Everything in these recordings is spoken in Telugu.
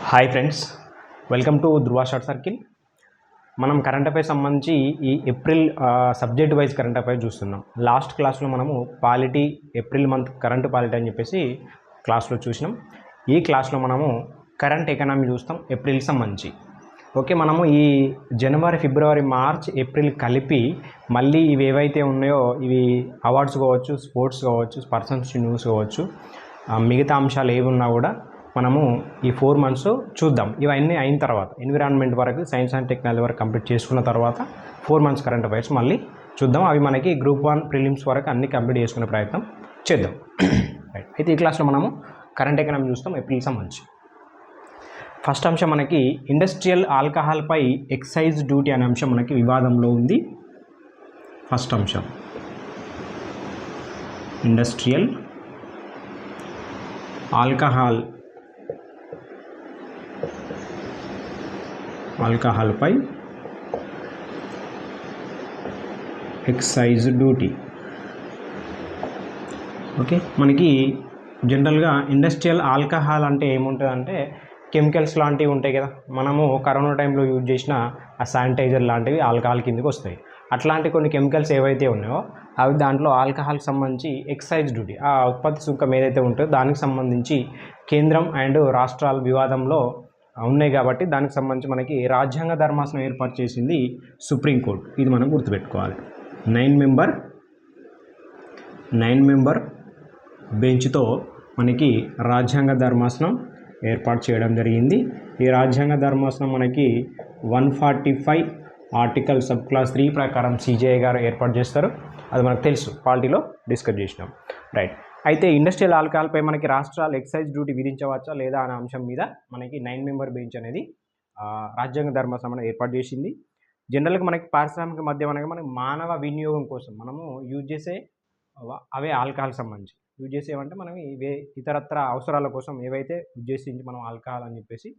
Hi friends, welcome to Dhruva short circle. మనం కరెంట్ అఫైర్స్ సంబంధించి ఈ April subject wise current affairs చూస్తున్నాం. లాస్ట్ క్లాస్లో మనము polity April month current polity అని చెప్పేసి క్లాస్లో చూసినాం. ఈ క్లాస్లో మనము కరెంట్ ఎకనామీ చూస్తాం ఏప్రిల్కి సంబంధించి. ఓకే, మనము ఈ జనవరి, ఫిబ్రవరి, మార్చ్, ఏప్రిల్ కలిపి మళ్ళీ ఇవి ఏవైతే ఉన్నాయో ఇవి అవార్డ్స్ కావచ్చు, స్పోర్ట్స్ కావచ్చు, పర్సన్స్ న్యూస్ కావచ్చు, మిగతా అంశాలు ఏవి ఉన్నా కూడా మనము ఈ 4 months చూద్దాం. ఇవన్నీ అయిన తర్వాత ఎన్విరాన్మెంట్ వరకు, సైన్స్ అండ్ టెక్నాలజీ వరకు కంప్లీట్ చేసుకున్న తర్వాత 4 months కరెంట్ అఫైర్స్ మళ్ళీ చూద్దాం. అవి మనకి గ్రూప్ 1 ప్రిలిమ్స్ వరకు అన్ని కంప్లీట్ చేసుకునే ప్రయత్నం చేద్దాం. రైట్, అయితే ఈ క్లాస్లో మనము కరెంట్ ఎకనామీ చూస్తాం ఏప్రిల్ సంబంధించి. ఫస్ట్ అంశం మనకి ఇండస్ట్రియల్ ఆల్కహాల్పై ఎక్సైజ్ డ్యూటీ అనే అంశం మనకి వివాదంలో ఉంది. ఫస్ట్ అంశం ఇండస్ట్రియల్ ఆల్కహాల్పై ఎక్సైజ్ డ్యూటీ. ఓకే, మనకి జనరల్గా ఇండస్ట్రియల్ ఆల్కహాల్ అంటే ఏముంటుందంటే కెమికల్స్ లాంటివి ఉంటాయి కదా. మనము కరోనా టైంలో యూజ్ చేసిన ఆ శానిటైజర్ లాంటివి ఆల్కహాల్ కిందకి వస్తాయి. అట్లాంటి కొన్ని కెమికల్స్ ఏవైతే ఉన్నాయో అవి దాంట్లో ఆల్కహాల్కి సంబంధించి ఎక్సైజ్ డ్యూటీ, ఆ ఉత్పత్తి సుంకం ఏదైతే ఉంటుందో దానికి సంబంధించి కేంద్రం అండ్ రాష్ట్రాల వివాదంలో ఉన్నాయి కాబట్టి దానికి సంబంధించి మనకి రాజ్యాంగ ధర్మాసనం ఏర్పాటు చేసింది సుప్రీంకోర్టు. ఇది మనం గుర్తుపెట్టుకోవాలి. 9 మెంబర్ బెంచ్తో మనకి రాజ్యాంగ ధర్మాసనం ఏర్పాటు చేయడం జరిగింది. ఈ రాజ్యాంగ ధర్మాసనం మనకి 145 ఆర్టికల్ సబ్ క్లాస్ 3 ప్రకారం సిజేఐ గారు ఏర్పాటు చేస్తారు. అది మనకు తెలుసు, పాలిటీలో డిస్కస్ చేసినాం. రైట్, అయితే ఇండస్ట్రియల్ ఆల్కహాల్పై మనకి రాష్ట్రాలు ఎక్సైజ్ డ్యూటీ విధించవచ్చా లేదా అనే అంశం మీద మనకి 9 మెంబర్ బెంచ్ అనేది రాజ్యాంగ ధర్మాసనం అనేది ఏర్పాటు చేసింది. జనరల్గా మనకి పారిశ్రామిక మద్యం అనగా మనకి మానవ వినియోగం కోసం మనము యూజ్ చేసే అవే ఆల్కహాల్ సంబంధించి యూజ్ చేసేవంటే మనం ఇవే ఇతరత్ర అవసరాల కోసం ఏవైతే ఉద్దేశించి మనం ఆల్కహాల్ అని చెప్పేసి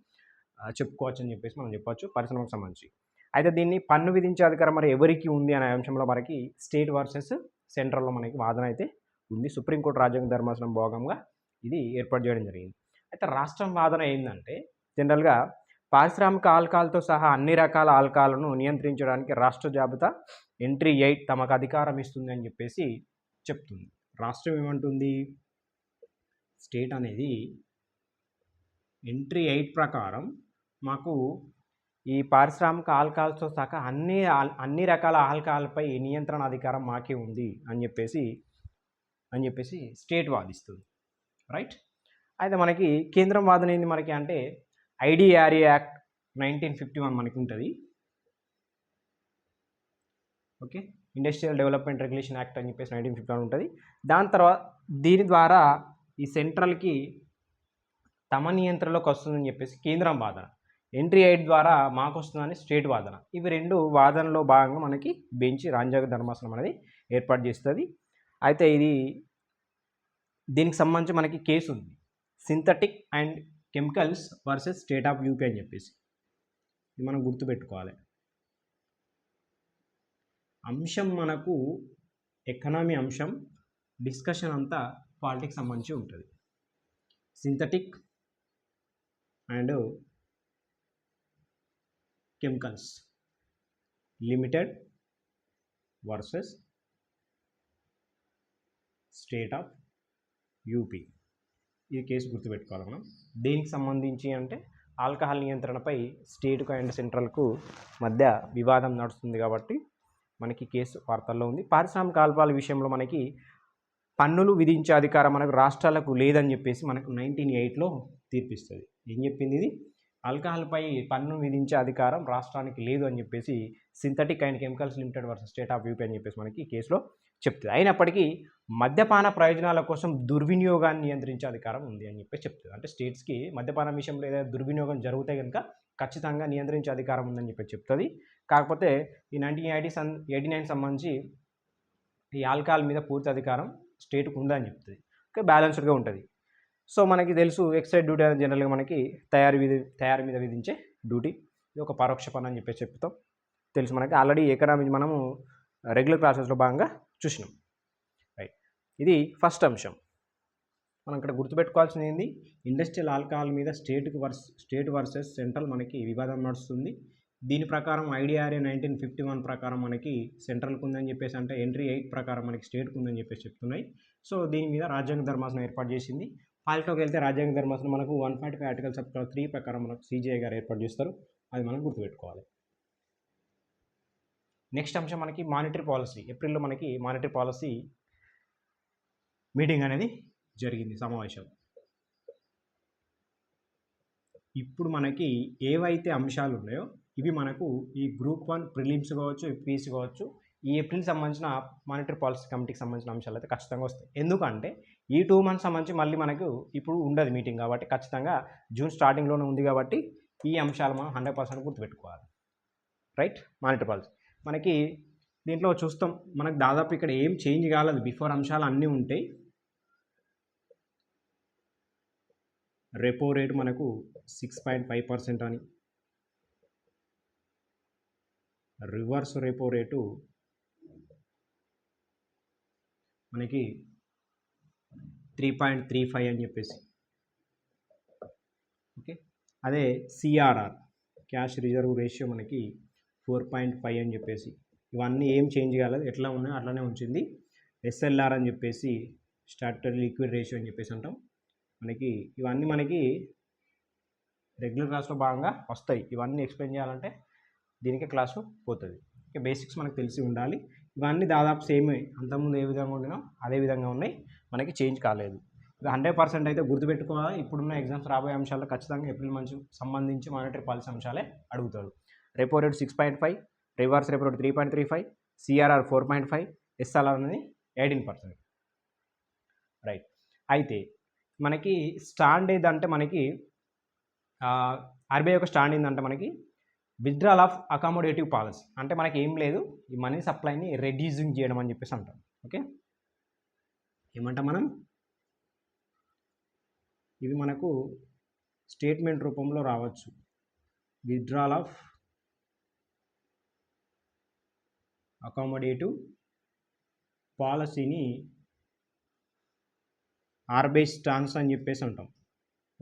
చెప్పుకోవచ్చు అని చెప్పేసి మనం చెప్పవచ్చు పరిశ్రమకు సంబంధించి. అయితే దీన్ని పన్ను విధించే అధికారం మరి ఎవరికి ఉంది అనే అంశంలో మనకి స్టేట్ వర్సెస్ సెంట్రల్లో మనకి వాదన అయితే ఉంది. సుప్రీంకోర్టు రాజ్యాంగ ధర్మాసనం భాగంగా ఇది ఏర్పాటు చేయడం జరిగింది. అయితే రాష్ట్రం వాదన ఏంటంటే జనరల్గా పారిశ్రామిక ఆల్కహాల్తో సహా అన్ని రకాల ఆల్కహాల్ను నియంత్రించడానికి రాష్ట్ర జాబితా ఎంట్రీ 8 తమకు అధికారం ఇస్తుంది అని చెప్పేసి చెప్తుంది. రాష్ట్రం ఏమంటుంది, స్టేట్ అనేది ఎంట్రీ 8 ప్రకారం మాకు ఈ పారిశ్రామిక ఆల్కహాల్తో సహా అన్ని రకాల ఆల్కహాల్పై నియంత్రణ అధికారం మాకే ఉంది అని చెప్పేసి స్టేట్ వాదిస్తుంది. రైట్, అయితే మనకి కేంద్రం వాదన ఏంది మనకి అంటే ఐడిఆర్ఏ యాక్ట్ 1951 మనకి ఉంటుంది. Okay, industrial development regulation act అని చెప్పేసి 1951 ఉంటుంది. దాని తర్వాత దీని ద్వారా ఈ సెంట్రల్కి తమ నియంత్రణలోకి వస్తుందని చెప్పేసి కేంద్రం వాదన, ఎంట్రీ 8 ద్వారా మాకు వస్తుందని స్టేట్ వాదన. ఇవి రెండు వాదనలో భాగంగా మనకి బెంచ్ రాజ్యాంగ ధర్మాసనం అనేది ఏర్పాటు చేస్తుంది. అయితే దీనికి సంబంధించి మనకి కేసు ఉంది, synthetic and chemicals versus state of UP అని చెప్పేసి. ఇది మనం గుర్తుపెట్టుకోవాలి. అంశం మనకు ఎకనామీ అంశం, డిస్కషన్ అంతా పాలిటిక్స్ సంబంధించి ఉంటుంది. Synthetic and chemicals limited versus state of UP. ఈ కేసు గుర్తుపెట్టుకోవాలి మనం. దేనికి సంబంధించి అంటే ఆల్కహాల్ నియంత్రణపై స్టేట్కు అండ్ సెంట్రల్కు మధ్య వివాదం నడుస్తుంది కాబట్టి మనకి కేసు వార్తల్లో ఉంది. పారిశ్రామిక ఆల్కహాల్ విషయంలో మనకి పన్నులు విధించే అధికారం మనకు రాష్ట్రాలకు లేదని చెప్పేసి మనకు 1908లో తీర్పిస్తుంది. ఏం చెప్పింది ఇది, ఆల్కహాల్పై పన్ను విధించే అధికారం రాష్ట్రానికి లేదు అని చెప్పేసి synthetic and chemicals limited versus state of UP అని చెప్పేసి మనకి ఈ కేసులో చెప్తుంది. అయినప్పటికీ మద్యపాన ప్రయోజనాల కోసం దుర్వినియోగాన్ని నియంత్రించే అధికారం ఉంది అని చెప్పేసి చెప్తుంది. అంటే స్టేట్స్కి మద్యపాన విషయంలో ఏదైనా దుర్వినియోగం జరిగితే కనుక ఖచ్చితంగా నియంత్రించే అధికారం ఉందని చెప్పి చెప్తుంది. కాకపోతే ఈ 1989 సంబంధించి ఈ ఆల్కహాల్ మీద పూర్తి అధికారం స్టేట్కు ఉందని చెప్తుంది. ఓకే, బ్యాలెన్స్డ్గా ఉంటుంది. సో మనకి తెలుసు ఎక్సైజ్ డ్యూటీ అనేది జనరల్గా మనకి తయారీ మీద విధించే డ్యూటీ. ఇది ఒక పరోక్ష పన్ను అని చెప్పేసి చెప్తాం. తెలుసు మనకి ఆల్రెడీ ఎకనామీ మనము రెగ్యులర్ క్లాసెస్లో భాగంగా చూసినాం. రైట్, ఇది ఫస్ట్ అంశం. మనం ఇక్కడ గుర్తుపెట్టుకోవాల్సింది ఏంది, ఇండస్ట్రియల్ ఆల్కహాల్ మీద స్టేట్ వర్సెస్ సెంట్రల్ మనకి వివాదం నడుస్తుంది. దీని ప్రకారం ఐడిఆర్ఏ 1951 ప్రకారం మనకి సెంట్రల్కి ఉందని చెప్పేసి, అంటే ఎంట్రీ 8 ప్రకారం మనకి స్టేట్కి ఉందని చెప్పేసి చెప్తున్నాయి. సో దీని మీద రాజ్యాంగ ధర్మాసనం ఏర్పాటు చేసింది. పాలిటోకి వెళ్తే రాజ్యాంగ ధర్మాసనం మనకు 145 ఆర్టికల్ సబ్ 3 ప్రకారం మనకు సిజిఐ గారు ఏర్పాటు చేస్తారు. అది మనం గుర్తుపెట్టుకోవాలి. నెక్స్ట్ అంశం మనకి మానిటరీ పాలసీ. ఏప్రిల్లో మనకి మానిటరీ పాలసీ మీటింగ్ అనేది జరిగింది, సమావేశం. ఇప్పుడు మనకి ఏవైతే అంశాలు ఉన్నాయో ఇవి మనకు ఈ గ్రూప్ 1 ప్రిలిమ్స్ కావచ్చు, ఎఫ్పిఎస్సి కావచ్చు, ఈ ఏప్రిల్ సంబంధించిన మానిటరీ పాలసీ కమిటీకి సంబంధించిన అంశాలు అయితే ఖచ్చితంగా వస్తాయి. ఎందుకంటే ఈ 2 మంత్స్ సంబంధించి మళ్ళీ మనకు ఇప్పుడు ఉండదు మీటింగ్, కాబట్టి ఖచ్చితంగా జూన్ స్టార్టింగ్లోనే ఉంది కాబట్టి ఈ అంశాలు మనం 100% గుర్తుపెట్టుకోవాలి. రైట్. మానిటరీ పాలసీ మనకి దీంట్లో చూస్తాం, మనకు దాదాపు ఇక్కడ ఏం చేంజ్ కాలేదు, బిఫోర్ అంశాలు అన్నీ ఉంటాయి. రెపో రేటు మనకు 6.5% అని, రివర్స్ రెపో రేటు మనకి 3.35 అని చెప్పేసి. ఓకే. అదే సిఆర్ఆర్ క్యాష్ రిజర్వ్ రేషియో మనకి 4.5 అని చెప్పేసి. ఇవన్నీ ఏం చేంజ్ కాలేదు, ఎట్లా ఉన్నాయో అట్లానే ఉంచింది. ఎస్ఎల్ఆర్ అని చెప్పేసి స్టాట్యుటరీ లిక్విడ్ రేషియో అని చెప్పేసి అంటాం. మనకి ఇవన్నీ మనకి రెగ్యులర్ క్లాస్లో భాగంగా వస్తాయి. ఇవన్నీ ఎక్స్ప్లెయిన్ చేయాలంటే దీనికే క్లాసు పోతుంది. ఓకే. బేసిక్స్ మనకు తెలిసి ఉండాలి. ఇవన్నీ దాదాపు సేమే, అంతకుముందు ఏ విధంగా ఉండినో అదే విధంగా ఉన్నాయి, మనకి చేంజ్ కాలేదు. ఇక 100% అయితే గుర్తుపెట్టుకోవాలి. ఇప్పుడున్న ఎగ్జామ్స్ రాబోయే అంశాల్లో ఖచ్చితంగా ఏప్రిల్ మంత్ సంబంధించి మానిటరీ పాలసీ అంశాలే అడుగుతారు. Repo rate 6.5, reverse repo rate 3.35, CRR 4.5, SLR అనేది 18%. రైట్. అయితే మనకి స్టాండ్ ఏదంటే మనకి ఆర్బీఐ యొక్క స్టాండ్ ఏంటంటే మనకి విత్డ్రాల్ ఆఫ్ అకామిడేటివ్ పాలసీ, అంటే మనకి ఏం లేదు, ఈ మనీ సప్లైని రెడ్యూసింగ్ చేయడం అని చెప్పేసి అంటాం. ఓకే. ఏమంటాం మనం, ఇది మనకు స్టేట్మెంట్ రూపంలో రావచ్చు. విత్డ్రాల్ ఆఫ్ అకామిడేటివ్ పాలసీని ఆర్బీఐ స్టాన్స్ అని చెప్పేసి అంటాం.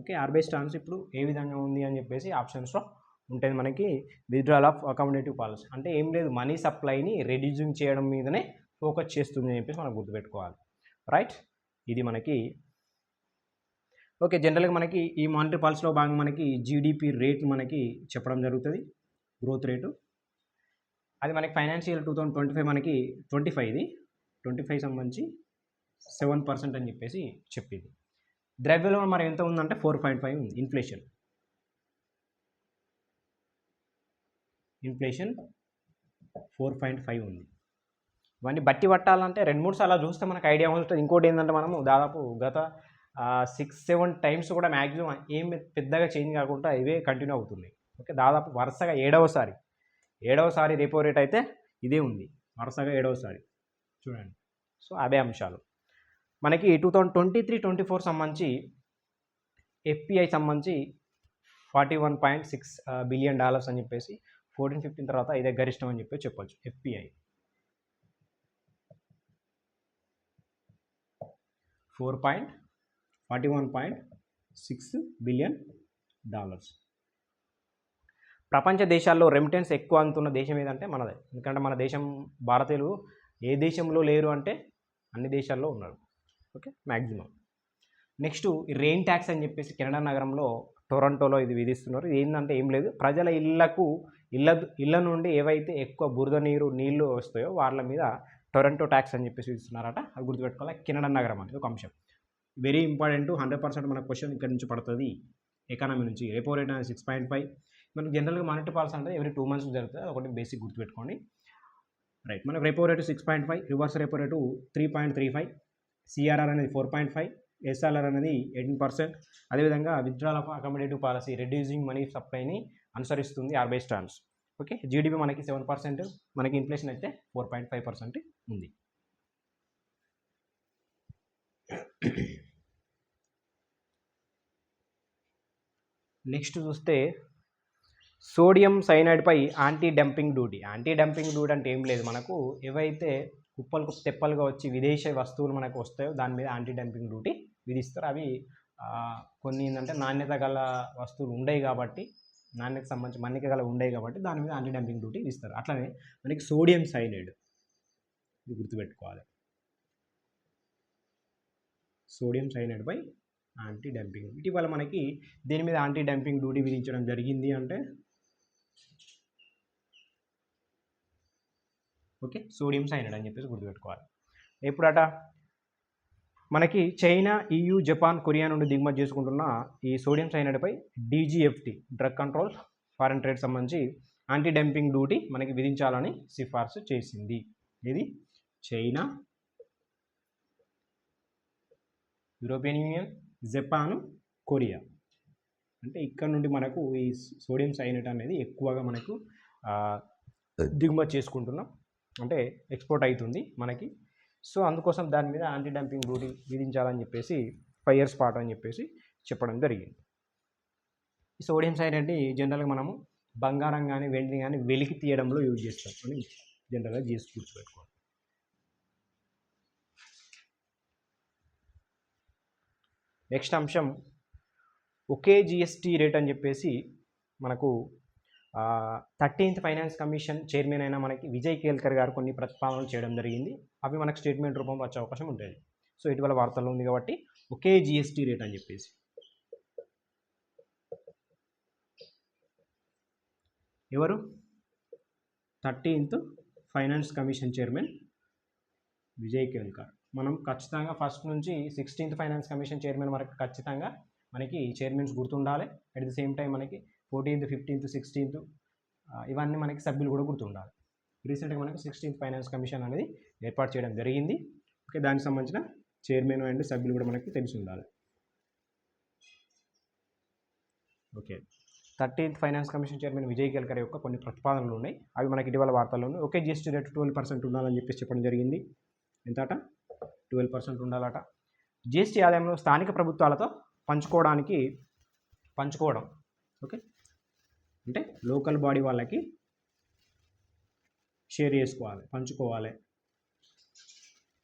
ఓకే. ఆర్బీఐ స్టాన్స్ ఇప్పుడు ఏ విధంగా ఉంది అని చెప్పేసి ఆప్షన్స్లో ఉంటుంది మనకి. విత్డ్రాల్ ఆఫ్ అకామిడేటివ్ పాలసీ అంటే ఏం లేదు, మనీ సప్లైని రెడ్యూసింగ్ చేయడం మీదనే ఫోకస్ చేస్తుంది అని చెప్పేసి మనం గుర్తుపెట్టుకోవాలి. రైట్. ఇది మనకి ఓకే. జనరల్గా మనకి ఈ మానిటరీ పాలసీలో భాగంగా మనకి జీడిపి రేట్ మనకి చెప్పడం జరుగుతుంది, గ్రోత్ రేటు. అది మనకి ఫైనాన్షియల్ 2025 మనకి 25 సంబంధించి 7% అని చెప్పేసి చెప్పింది. ద్రవ్యలోనం మరి ఎంత ఉందంటే 4.5 ఉంది. ఇన్ఫ్లేషన్ 4.5 ఉంది. ఇవన్నీ బట్టి పట్టాలంటే 2-3 సార్లు చూస్తే మనకు ఐడియా ఉంటుంది. ఇంకోటి ఏంటంటే మనము దాదాపు గత 6-7 టైమ్స్ కూడా మ్యాక్సిమం ఏం పెద్దగా చేంజ్ కాకుండా ఇవే కంటిన్యూ అవుతున్నాయి. ఓకే. దాదాపు వరుసగా 7వసారి రెపో రేట్ అయితే ఇదే ఉంది, వరుసగా 7వసారి చూడండి. సో అవే అంశాలు మనకి 2023-24 సంబంధించి ఎఫ్పిఐ సంబంధించి $41.6 బిలియన్ అని చెప్పేసి 14-15 తర్వాత ఇదే గరిష్టం అని చెప్పి చెప్పొచ్చు. FPI 41.6 billion. ప్రపంచ దేశాల్లో రెమిటెన్స్ ఎక్కువ అందుతున్న దేశం ఏదంటే మనదే. ఎందుకంటే మన దేశం, భారతీయులు ఏ దేశంలో లేరు అంటే అన్ని దేశాల్లో ఉన్నారు. Okay. Maximum. Next rain tax అని చెప్పేసి కెనడా నగరంలో టొరంటోలో ఇది విధిస్తున్నారు. ఇది ఏంటంటే ఏం లేదు, ప్రజల ఇళ్ళ నుండి ఏవైతే ఎక్కువ బురద నీళ్లు వస్తాయో వాళ్ళ మీద టొరంటో ట్యాక్స్ అని చెప్పేసి విధిస్తున్నారట. అది గుర్తుపెట్టుకోవాలి. కెనడా నగరం అనేది ఒక అంశం, వెరీ ఇంపార్టెంట్. 100% మన క్వశ్చన్ ఇక్కడ నుంచి పడుతుంది, ఎకానమీ నుంచి. రెపో రేట్ అనేది 6.5. మనకు జనరల్గా మానిటరీ పాలసీ అంటే ఎవ్రీ 2 months జరుగుతుంది, ఒకటి బేసిక్ గుర్తుపెట్టుకోండి. రైట్. మనకు repo rate 6.5, reverse repo rate 3.35, CRR అనేది 4.5, ఎస్ఎల్ఆర్ అనేది 18%. అదేవిధంగా withdrawal of accommodative policy reducing money సప్లైని అనుసరిస్తుంది ఆర్బీఐ స్టాండ్స్. ఓకే. జీడిపి మనకి 7%, మనకి ఇన్ఫ్లేషన్ అయితే 4.5% ఉంది. నెక్స్ట్ చూస్తే సోడియం సైనైడ్పై anti dumping duty. Anti dumping duty అంటే ఏం లేదు, మనకు ఏవైతే కుప్పలు తెప్పలుగా వచ్చి విదేశీ వస్తువులు మనకు వస్తాయో దాని మీద యాంటీ డంపింగ్ డ్యూటీ విధిస్తారు. అవి కొన్ని ఏంటంటే నాణ్యత గల వస్తువులు ఉండవు కాబట్టి, నాణ్యతకు సంబంధించి మన్నిక గల ఉండవు కాబట్టి దాని మీద యాంటీ డంపింగ్ డ్యూటీ ఇస్తారు. అట్లనే మనకి సోడియం సైనైడ్, ఇది గుర్తుపెట్టుకోవాలి. సోడియం సైనైడ్పై యాంటీ డంపింగ్. ఇటీవల మనకి దీని మీద యాంటీ డంపింగ్ డ్యూటీ విధించడం జరిగింది అంటే ఓకే, సోడియం సైనైడ్ అని చెప్పేసి గుర్తుపెట్టుకోవాలి. ఎప్పుడట మనకి చైనా, EU, జపాన్, కొరియా నుండి దిగుమతి చేసుకుంటున్న ఈ సోడియం సైనైడ్పై DGFT drug control foreign trade సంబంధించి యాంటీ డంపింగ్ డ్యూటీ మనకి విధించాలని సిఫార్సు చేసింది. ఇది China, European Union, Japan, Korea. అంటే ఇక్కడ నుండి మనకు ఈ సోడియం సైనైడ్ అనేది ఎక్కువగా మనకు దిగుమతి చేసుకుంటున్నాం, అంటే ఎక్స్పోర్ట్ అవుతుంది మనకి. సో అందుకోసం దాని మీద యాంటీ డంపింగ్ డ్యూటీ విధించాలని చెప్పేసి 5 years పాటు అని చెప్పేసి చెప్పడం జరిగింది. ఈ సోడియం సైనైడ్ని జనరల్గా మనము బంగారం కానీ వెండి కానీ వెలికి తీయడంలో యూజ్ చేస్తాం అని జనరల్గా చేసి గుర్తుపెట్టుకోవాలి. నెక్స్ట్ అంశం ఒకే GST రేట్ అని చెప్పేసి మనకు 13th ఫైనాన్స్ కమిషన్ చైర్మన్ అయిన మనకి విజయ్ కేల్కర్ గారు కొన్ని ప్రతిపాదనలు చేయడం జరిగింది. అవి మనకు స్టేట్మెంట్ రూపంలో వచ్చే అవకాశం ఉంటుంది. సో ఇటీవల వార్తల్లో ఉంది కాబట్టి ఒకే GST రేట్ అని చెప్పేసి. ఎవరు? 13th finance commission chairman Vijay Kelkar. మనం ఖచ్చితంగా ఫస్ట్ నుంచి 16th ఫైనాన్స్ కమిషన్ చైర్మన్ వరకు ఖచ్చితంగా మనకి చైర్మన్స్ గుర్తుండాలి. అట్ ది సేమ్ టైం మనకి 14th, 15th, 16th ఇవన్నీ మనకి సభ్యులు కూడా గుర్తుండాలి. రీసెంట్గా మనకి 16th ఫైనాన్స్ కమిషన్ అనేది ఏర్పాటు చేయడం జరిగింది. ఓకే, దానికి సంబంధించిన చైర్మన్ అండ్ సభ్యులు కూడా మనకి తెలిసి ఉండాలి. Okay, 13th finance commission chairman Vijay Kelkar యొక్క కొన్ని ప్రతిపాదనలు ఉన్నాయి. అవి మనకి ఇటీవల వార్తల్లో ఉన్నాయి. ఒకే GST రేట్ 12% ఉండాలని చెప్పేసి చెప్పడం జరిగింది. ఎంతట? 12% ఉండాలట. GST ఆదాయంలో స్థానిక ప్రభుత్వాలతో పంచుకోవడం. ఓకే, అంటే లోకల్ బాడీ వాళ్ళకి షేర్ చేసుకోవాలి, పంచుకోవాలి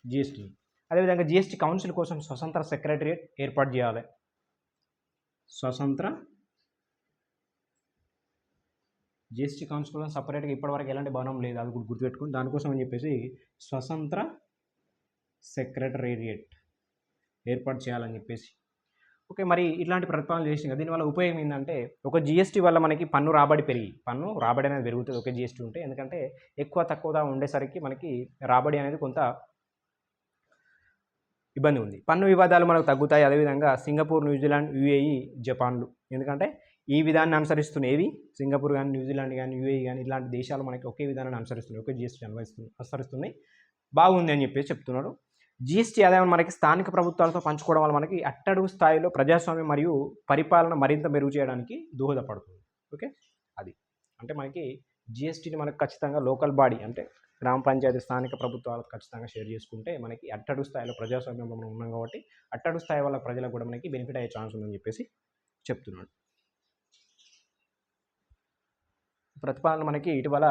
GST. అదేవిధంగా GST కౌన్సిల్ కోసం స్వతంత్ర సెక్రటరియట్ ఏర్పాటు చేయాలి. స్వతంత్ర GST కౌన్సిల్ కోసం సపరేట్గా ఇప్పటివరకు ఎలాంటి భవనం లేదు, అది గుర్తుపెట్టుకుని దానికోసం అని చెప్పేసి స్వతంత్ర సెక్రటరేరియట్ ఏర్పాటు చేయాలని చెప్పేసి. ఓకే, మరి ఇట్లాంటి ప్రతిపాదనలు చేసినాయి. దీనివల్ల ఉపయోగం ఏంటంటే ఒక GST వల్ల మనకి పన్ను రాబడి అనేది పెరుగుతుంది ఒకే GST ఉంటే. ఎందుకంటే ఎక్కువ తక్కువగా ఉండేసరికి మనకి రాబడి అనేది కొంత ఇబ్బంది ఉంది. పన్ను వివాదాలు మనకు తగ్గుతాయి. అదేవిధంగా సింగపూర్, న్యూజిలాండ్, UAE, జపాన్లు ఎందుకంటే ఈ విధానాన్ని అనుసరిస్తున్నవి సింగపూర్ కానీ, న్యూజిలాండ్ కానీ, UAE కానీ ఇలాంటి దేశాలు మనకి ఒకే విధానాన్ని అనుసరిస్తున్నాయి, ఒకే GST అనుసరిస్తున్నాయి. బాగుంది అని చెప్పేసి చెప్తున్నాడు. GST ఆదాయం మనకి స్థానిక ప్రభుత్వాలతో పంచుకోవడం వల్ల మనకి అట్టడుగు స్థాయిలో ప్రజాస్వామ్యం మరియు పరిపాలన మరింత మెరుగు చేయడానికి దోహదపడుతుంది. ఓకే, అది అంటే మనకి GSTని మనకు ఖచ్చితంగా లోకల్ బాడీ అంటే గ్రామ పంచాయతీ స్థానిక ప్రభుత్వాలకు ఖచ్చితంగా షేర్ చేసుకుంటే మనకి అట్టడుగు స్థాయిలో ప్రజాస్వామ్యంలో మనం ఉన్నాం కాబట్టి అట్టడుగు స్థాయి వల్ల ప్రజలకు కూడా మనకి బెనిఫిట్ అయ్యే ఛాన్స్ ఉందని చెప్పేసి చెప్తున్నాడు. ప్రతిపాదన మనకి ఇటీవల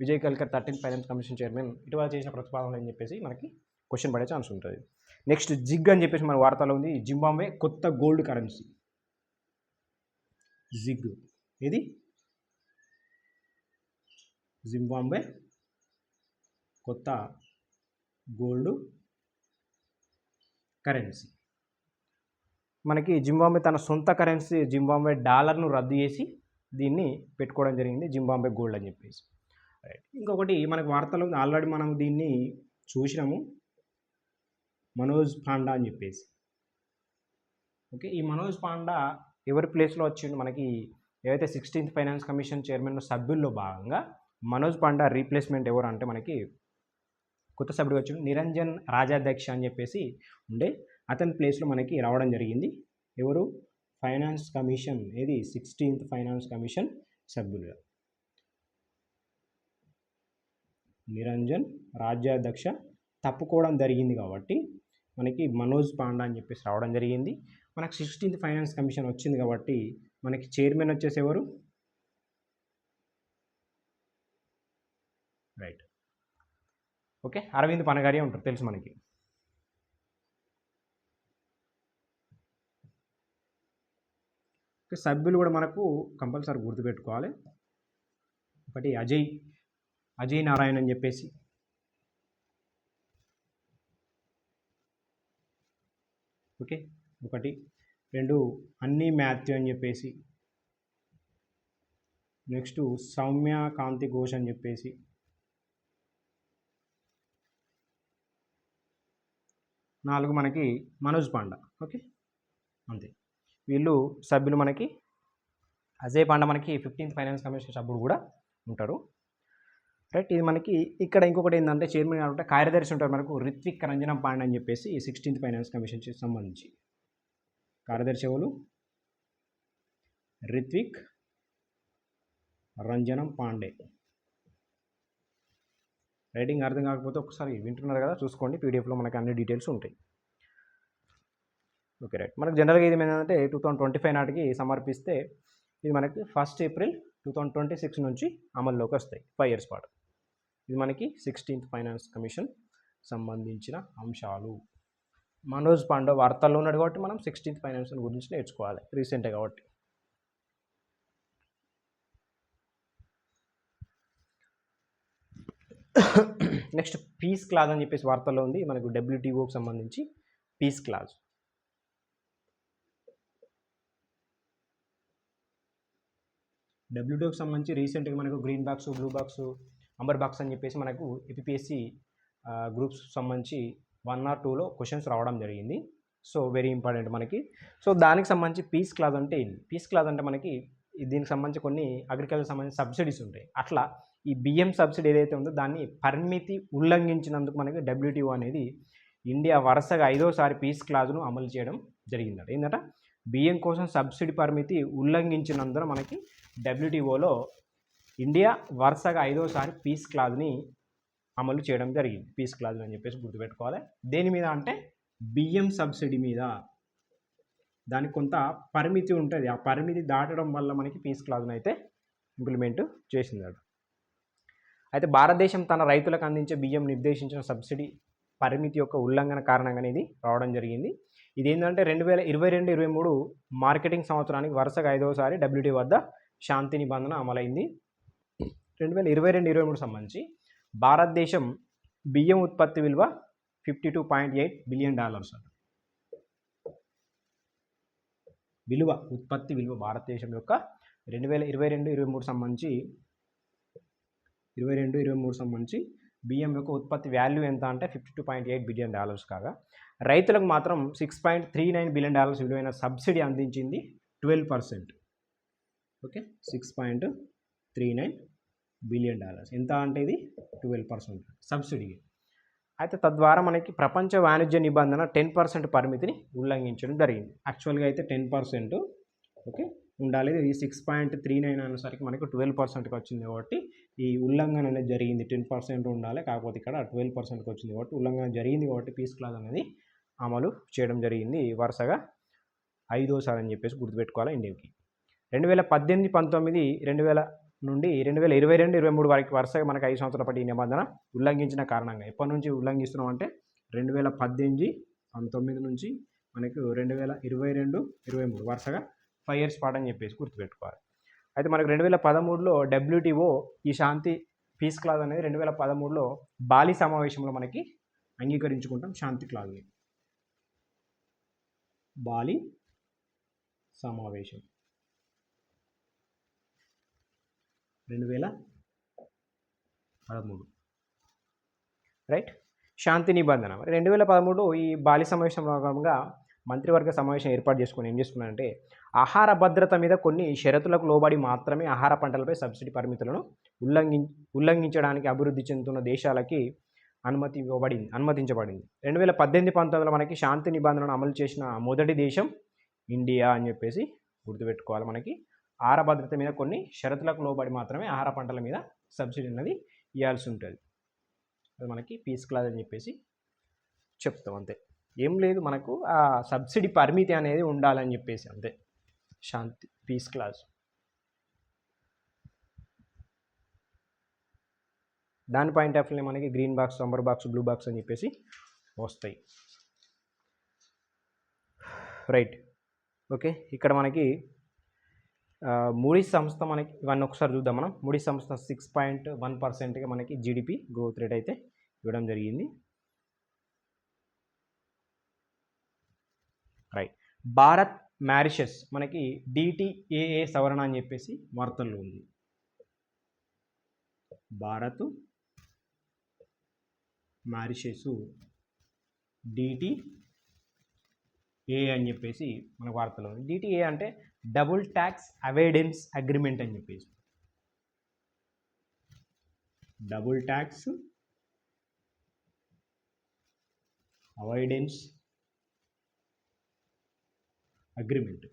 Vijay Kelkar 13th finance commission chairman ఇటీవల చేసిన ప్రతిపాదనలు అని చెప్పేసి మనకి క్వశ్చన్ పడే ఛాన్స్ ఉంటుంది. నెక్స్ట్ జిగ్ అని చెప్పేసి మన వార్తలో ఉంది. జింబాబ్వే కొత్త గోల్డ్ కరెన్సీ. జిగ్ ఇది జింబాబ్వే కొత్త గోల్డ్ కరెన్సీ. మనకి జింబాబ్వే తన సొంత కరెన్సీ జింబాబ్వే డాలర్ను రద్దు చేసి దీన్ని పెట్టుకోవడం జరిగింది, జింబాబ్వే గోల్డ్ అని చెప్పేసి. రైట్, ఇంకొకటి మనకు వార్తలో ఆల్రెడీ మనం దీన్ని చూసినాము, మనోజ్ పాండా అని చెప్పేసి. ఓకే, ఈ మనోజ్ పాండా ఎవరి ప్లేస్లో వచ్చిండు? మనకి ఏవైతే 16th ఫైనాన్స్ కమిషన్ చైర్మన్ సభ్యుల్లో భాగంగా మనోజ్ పాండా రీప్లేస్మెంట్ ఎవరు అంటే మనకి కొత్త సభ్యుడు వచ్చిండు, నిరంజన్ రాజాధ్యక్ష అని చెప్పేసి ఉండే అతని ప్లేస్లో మనకి రావడం జరిగింది. ఎవరు? ఫైనాన్స్ కమిషన్, ఏది 16th ఫైనాన్స్ కమిషన్ సభ్యులుగా నిరంజన్ రాజ్యాధ్యక్ష తప్పుకోవడం జరిగింది కాబట్టి మనకి మనోజ్ పాండా అని చెప్పేసి రావడం జరిగింది. మనకి 16th ఫైనాన్స్ కమిషన్ వచ్చింది కాబట్టి మనకి చైర్మన్ వచ్చేసి ఎవరు? రైట్, ఓకే, అరవింద్ పనగారియే ఉంటారు తెలుసు మనకి. సభ్యులు కూడా మనకు కంపల్సరీ గుర్తుపెట్టుకోవాలి. ఒకటి అజయ్ నారాయణ్ అని చెప్పేసి, ఓకే. ఒకటి 2 అన్నీ మాథ్యూ అని చెప్పేసి, నెక్స్ట్ సౌమ్య కాంతి ఘోష్ అని చెప్పేసి, 4 మనకి మనోజ్ పాండా, ఓకే. అంతే. వీళ్ళు సభ్యులు మనకి. అజయ్ పాండా మనకి 15th ఫైనాన్స్ కమిషన్ సభ్యుడు కూడా ఉంటారు, రైట్. ఇది మనకి ఇక్కడ ఇంకొకటి ఏంటంటే చైర్మన్ కాబట్టి కార్యదర్శి ఉంటారు మనకు రిత్విక్ రంజనం పాండే అని చెప్పేసి 16th ఫైనాన్స్ కమిషన్ సంబంధించి. కార్యదర్శి ఎవరు? రిత్విక్ రంజనం పాండే. రైటింగ్ అర్థం కాకపోతే ఒకసారి వింటున్నారు కదా చూసుకోండి, పీడిఎఫ్లో మనకి అన్ని డీటెయిల్స్ ఉంటాయి, ఓకే, రైట్. మనకు జనరల్గా ఇది ఏంటంటే 2025 నాటికి సమర్పిస్తే ఇది మనకి 1st ఏప్రిల్ 2026 నుంచి అమల్లోకి వస్తాయి, 5 years పాటు. ఇది మనకి 16th ఫైనాన్స్ కమిషన్ సంబంధించిన అంశాలు. మనోజ్ పాండే వార్తల్లో ఉన్నాడు కాబట్టి మనం 16th ఫైనాన్స్ గురించి నేర్చుకోవాలి, రీసెంటే కాబట్టి. నెక్స్ట్ పీస్ క్లాజ్ అని చెప్పేసి వార్తల్లో ఉంది మనకు, WTOకి సంబంధించి పీస్ క్లాజ్. WTOకి సంబంధించి రీసెంట్గా మనకు green box, blue box, amber box అని చెప్పేసి మనకు EPPSC గ్రూప్స్ సంబంధించి 1 or 2లో క్వశ్చన్స్ రావడం జరిగింది. సో వెరీ ఇంపార్టెంట్ మనకి. సో దానికి సంబంధించి పీస్ క్లాజ్ అంటే ఏంటి? పీస్ క్లాజ్ అంటే మనకి దీనికి సంబంధించి కొన్ని అగ్రికల్చర్ సంబంధించి సబ్సిడీస్ ఉంటాయి. అట్లా ఈ బియ్యం సబ్సిడీ ఏదైతే ఉందో దాన్ని పరిమితి ఉల్లంఘించినందుకు మనకి WTO అనేది ఇండియా వరుసగా 5వ సారి పీస్ క్లాజ్ను అమలు చేయడం జరిగిందట. ఏంటంట, బియ్యం కోసం సబ్సిడీ పరిమితి ఉల్లంఘించినందున మనకి WTOలో ఇండియా వరుసగా 5వ సారి పీస్ క్లాజ్ని అమలు చేయడం జరిగింది. పీస్ క్లాజ్ అని చెప్పేసి గుర్తుపెట్టుకోవాలి. దేని మీద అంటే బియ్యం సబ్సిడీ మీద. దానికి కొంత పరిమితి ఉంటుంది, ఆ పరిమితి దాటడం వల్ల మనకి పీస్ క్లాజ్ని అయితే ఇంప్లిమెంట్ చేసిందట. అయితే భారతదేశం తన రైతులకు అందించే బియ్యం నిర్దేశించిన సబ్సిడీ పరిమితి యొక్క ఉల్లంఘన కారణంగా ఇది రావడం జరిగింది. ఇది ఏంటంటే 2022-23 మార్కెటింగ్ సంవత్సరానికి వరుసగా 5వ సారి WTO వద్ద శాంతి నిబంధన అమలైంది. 2022-23 సంబంధించి భారతదేశం బియ్యం ఉత్పత్తి విలువ $52.8 బిలియన్. ఉత్పత్తి విలువ భారతదేశం యొక్క 2022-23 సంబంధించి 22-23 సంబంధించి బియ్యం యొక్క ఉత్పత్తి వాల్యూ ఎంత అంటే $52.8 బిలియన్ కాగా, రైతులకు మాత్రం $6.39 బిలియన్ విలువైన సబ్సిడీ అందించింది 12%. Okay, $6.39 billion. ఎంత అంటే ఇది 12% సబ్సిడీ. అయితే తద్వారా మనకి ప్రపంచ వాణిజ్య నిబంధన 10% పరిమితిని ఉల్లంఘించడం జరిగింది. యాక్చువల్గా అయితే 10%, ఓకే, ఉండాలి. ఈ 6.39 అనేసరికి మనకు 12%కి వచ్చింది కాబట్టి ఈ ఉల్లంఘన అనేది జరిగింది. 10% ఉండాలి, కాకపోతే ఇక్కడ 12%కి వచ్చింది కాబట్టి ఉల్లంఘన జరిగింది కాబట్టి పీస్ క్లాజ్ అనేది అమలు చేయడం జరిగింది వరుసగా 5వ సారి అని చెప్పేసి గుర్తుపెట్టుకోవాలి ఇండియాకి. 2018-19 2000 నుండి 2022-23 వరకు వరుసగా మనకు 5 సంవత్సరాల పాటు ఈ నిబంధన ఉల్లంఘించిన కారణంగా, ఎప్పటి నుంచి ఉల్లంఘిస్తున్నాం అంటే 2018-19 నుంచి మనకు 2022-23 వరుసగా 5 years పాటు అని చెప్పేసి గుర్తుపెట్టుకోవాలి. అయితే మనకు 2013లో WTO ఈ శాంతి పీస్ క్లాజ్ అనేది 2013లో బాలి సమావేశంలో మనకి అంగీకరించుకుంటాం. శాంతి క్లాజ్ని బాలి సమావేశం 2013, రైట్. శాంతి నిబంధన 2013 ఈ బాలి సమావేశంలో భాగంగా మంత్రివర్గ సమావేశం ఏర్పాటు చేసుకుని ఏం చేసుకున్నారంటే ఆహార భద్రత మీద కొన్ని షరతులకు లోబడి మాత్రమే ఆహార పంటలపై సబ్సిడీ పరిమితులను ఉల్లంఘించడానికి అభివృద్ధి చెందుతున్న దేశాలకి అనుమతించబడింది. 2018-19లో మనకి శాంతి నిబంధనను అమలు చేసిన మొదటి దేశం ఇండియా అని చెప్పేసి గుర్తుపెట్టుకోవాలి. మనకి ఆహార భద్రత మీద కొన్ని షరతులకు లోబడి మాత్రమే ఆహార పంటల మీద సబ్సిడీ అనేది ఇవ్వాల్సి ఉంటుంది. అది మనకి పీస్ క్లాజ్ అని చెప్పేసి చెప్తాం, అంతే. ఏం లేదు, మనకు ఆ సబ్సిడీ పరిమితి అనేది ఉండాలని చెప్పేసి అంతే. శాంతి పీస్ క్లాజ్. దాని పాయింట్ ఆఫ్ వ్యూలో మనకి green box, amber box, blue box అని చెప్పేసి వస్తాయి, రైట్. ఓకే, ఇక్కడ మనకి మూడీస్ సంస్థ మనకి ఇవన్నీ ఒకసారి చూద్దాం మనం. మూడీస్ సంస్థ 6.1%గా మనకి జీడిపి గ్రోత్ రేట్ అయితే ఇవ్వడం జరిగింది. రైట్. భారత్ మారిషస్ మనకి DTAA సవరణ అని చెప్పేసి వార్తల్లో ఉంది. భారత్ మారిషస్ DTA అని చెప్పేసి మనకు వార్తలో ఉంది. DTA అంటే డబుల్ ట్యాక్స్ అవాయిడెన్స్ అగ్రిమెంట్ అని చెప్పేసి. డబుల్ ట్యాక్స్ అవాయిడెన్స్ అగ్రిమెంట్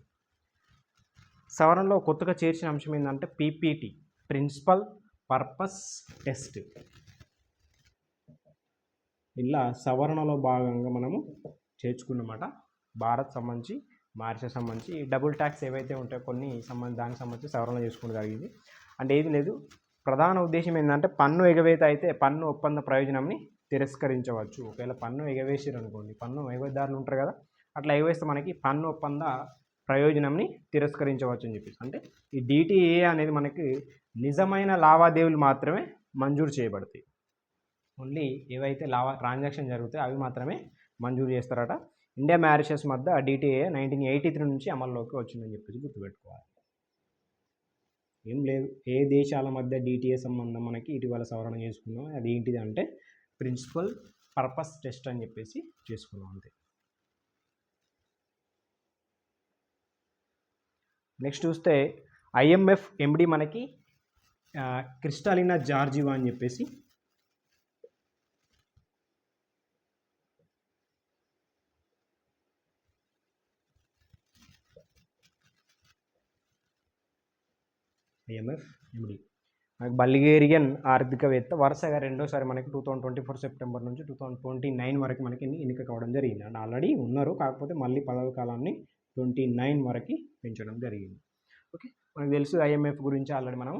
సవరణలో కొత్తగా చేర్చిన అంశం ఏంటంటే PPT, ప్రిన్సిపల్ పర్పస్ టెస్ట్. ఇలా సవరణలో భాగంగా మనము చేర్చుకున్నమాట. భారత్ సంబంధించి మారిషస్ సంబంధించి డబుల్ ట్యాక్స్ ఏవైతే ఉంటాయో కొన్ని దానికి సంబంధించి సవరణ చేసుకోవడం జరిగింది. అంటే ఏది లేదు, ప్రధాన ఉద్దేశం ఏంటంటే పన్ను ఎగవేత అయితే పన్ను ఒప్పంద ప్రయోజనాన్ని తిరస్కరించవచ్చు. ఒకవేళ పన్ను ఎగవేసారు అనుకోండి, పన్ను ఎగవేదారులు ఉంటారు కదా, అట్లా ఎగవేస్తే మనకి పన్ను ఒప్పంద ప్రయోజనాన్ని తిరస్కరించవచ్చు అని చెప్పేసి. అంటే ఈ DTA అనేది మనకి నిజమైన లావాదేవీలు మాత్రమే మంజూరు చేయబడతాయి. ఓన్లీ ఏవైతే ట్రాన్సాక్షన్ జరుగుతాయో అవి మాత్రమే మంజూరు చేస్తారట. ఇండియా మారిషస్ మధ్య DTA 1983 నుంచి అమల్లోకి వచ్చిందని చెప్పేసి గుర్తుపెట్టుకోవాలి. ఏం లేదు, ఏ దేశాల మధ్య DTA సంబంధం మనకి ఇటీవల సవరణ చేసుకున్నాం. అది ఏంటిది అంటే ప్రిన్సిపల్ పర్పస్ టెస్ట్ అని చెప్పేసి చేసుకున్నాం అంతే. నెక్స్ట్ చూస్తే IMF MD మనకి క్రిస్టాలినా జార్జివా అని చెప్పేసి IMF MD మనకి బల్గేరియన్ ఆర్థికవేత్త. వరుసగా రెండోసారి మనకి 2024 సెప్టెంబర్ నుంచి 2029 వరకు మనకి ఎన్నిక కావడం జరిగింది. అంటే ఆల్రెడీ ఉన్నారు, కాకపోతే మళ్ళీ పదవి కాలాన్ని 29 వరకు పెంచడం జరిగింది. ఓకే, మనకు తెలుసు IMF గురించి ఆల్రెడీ మనం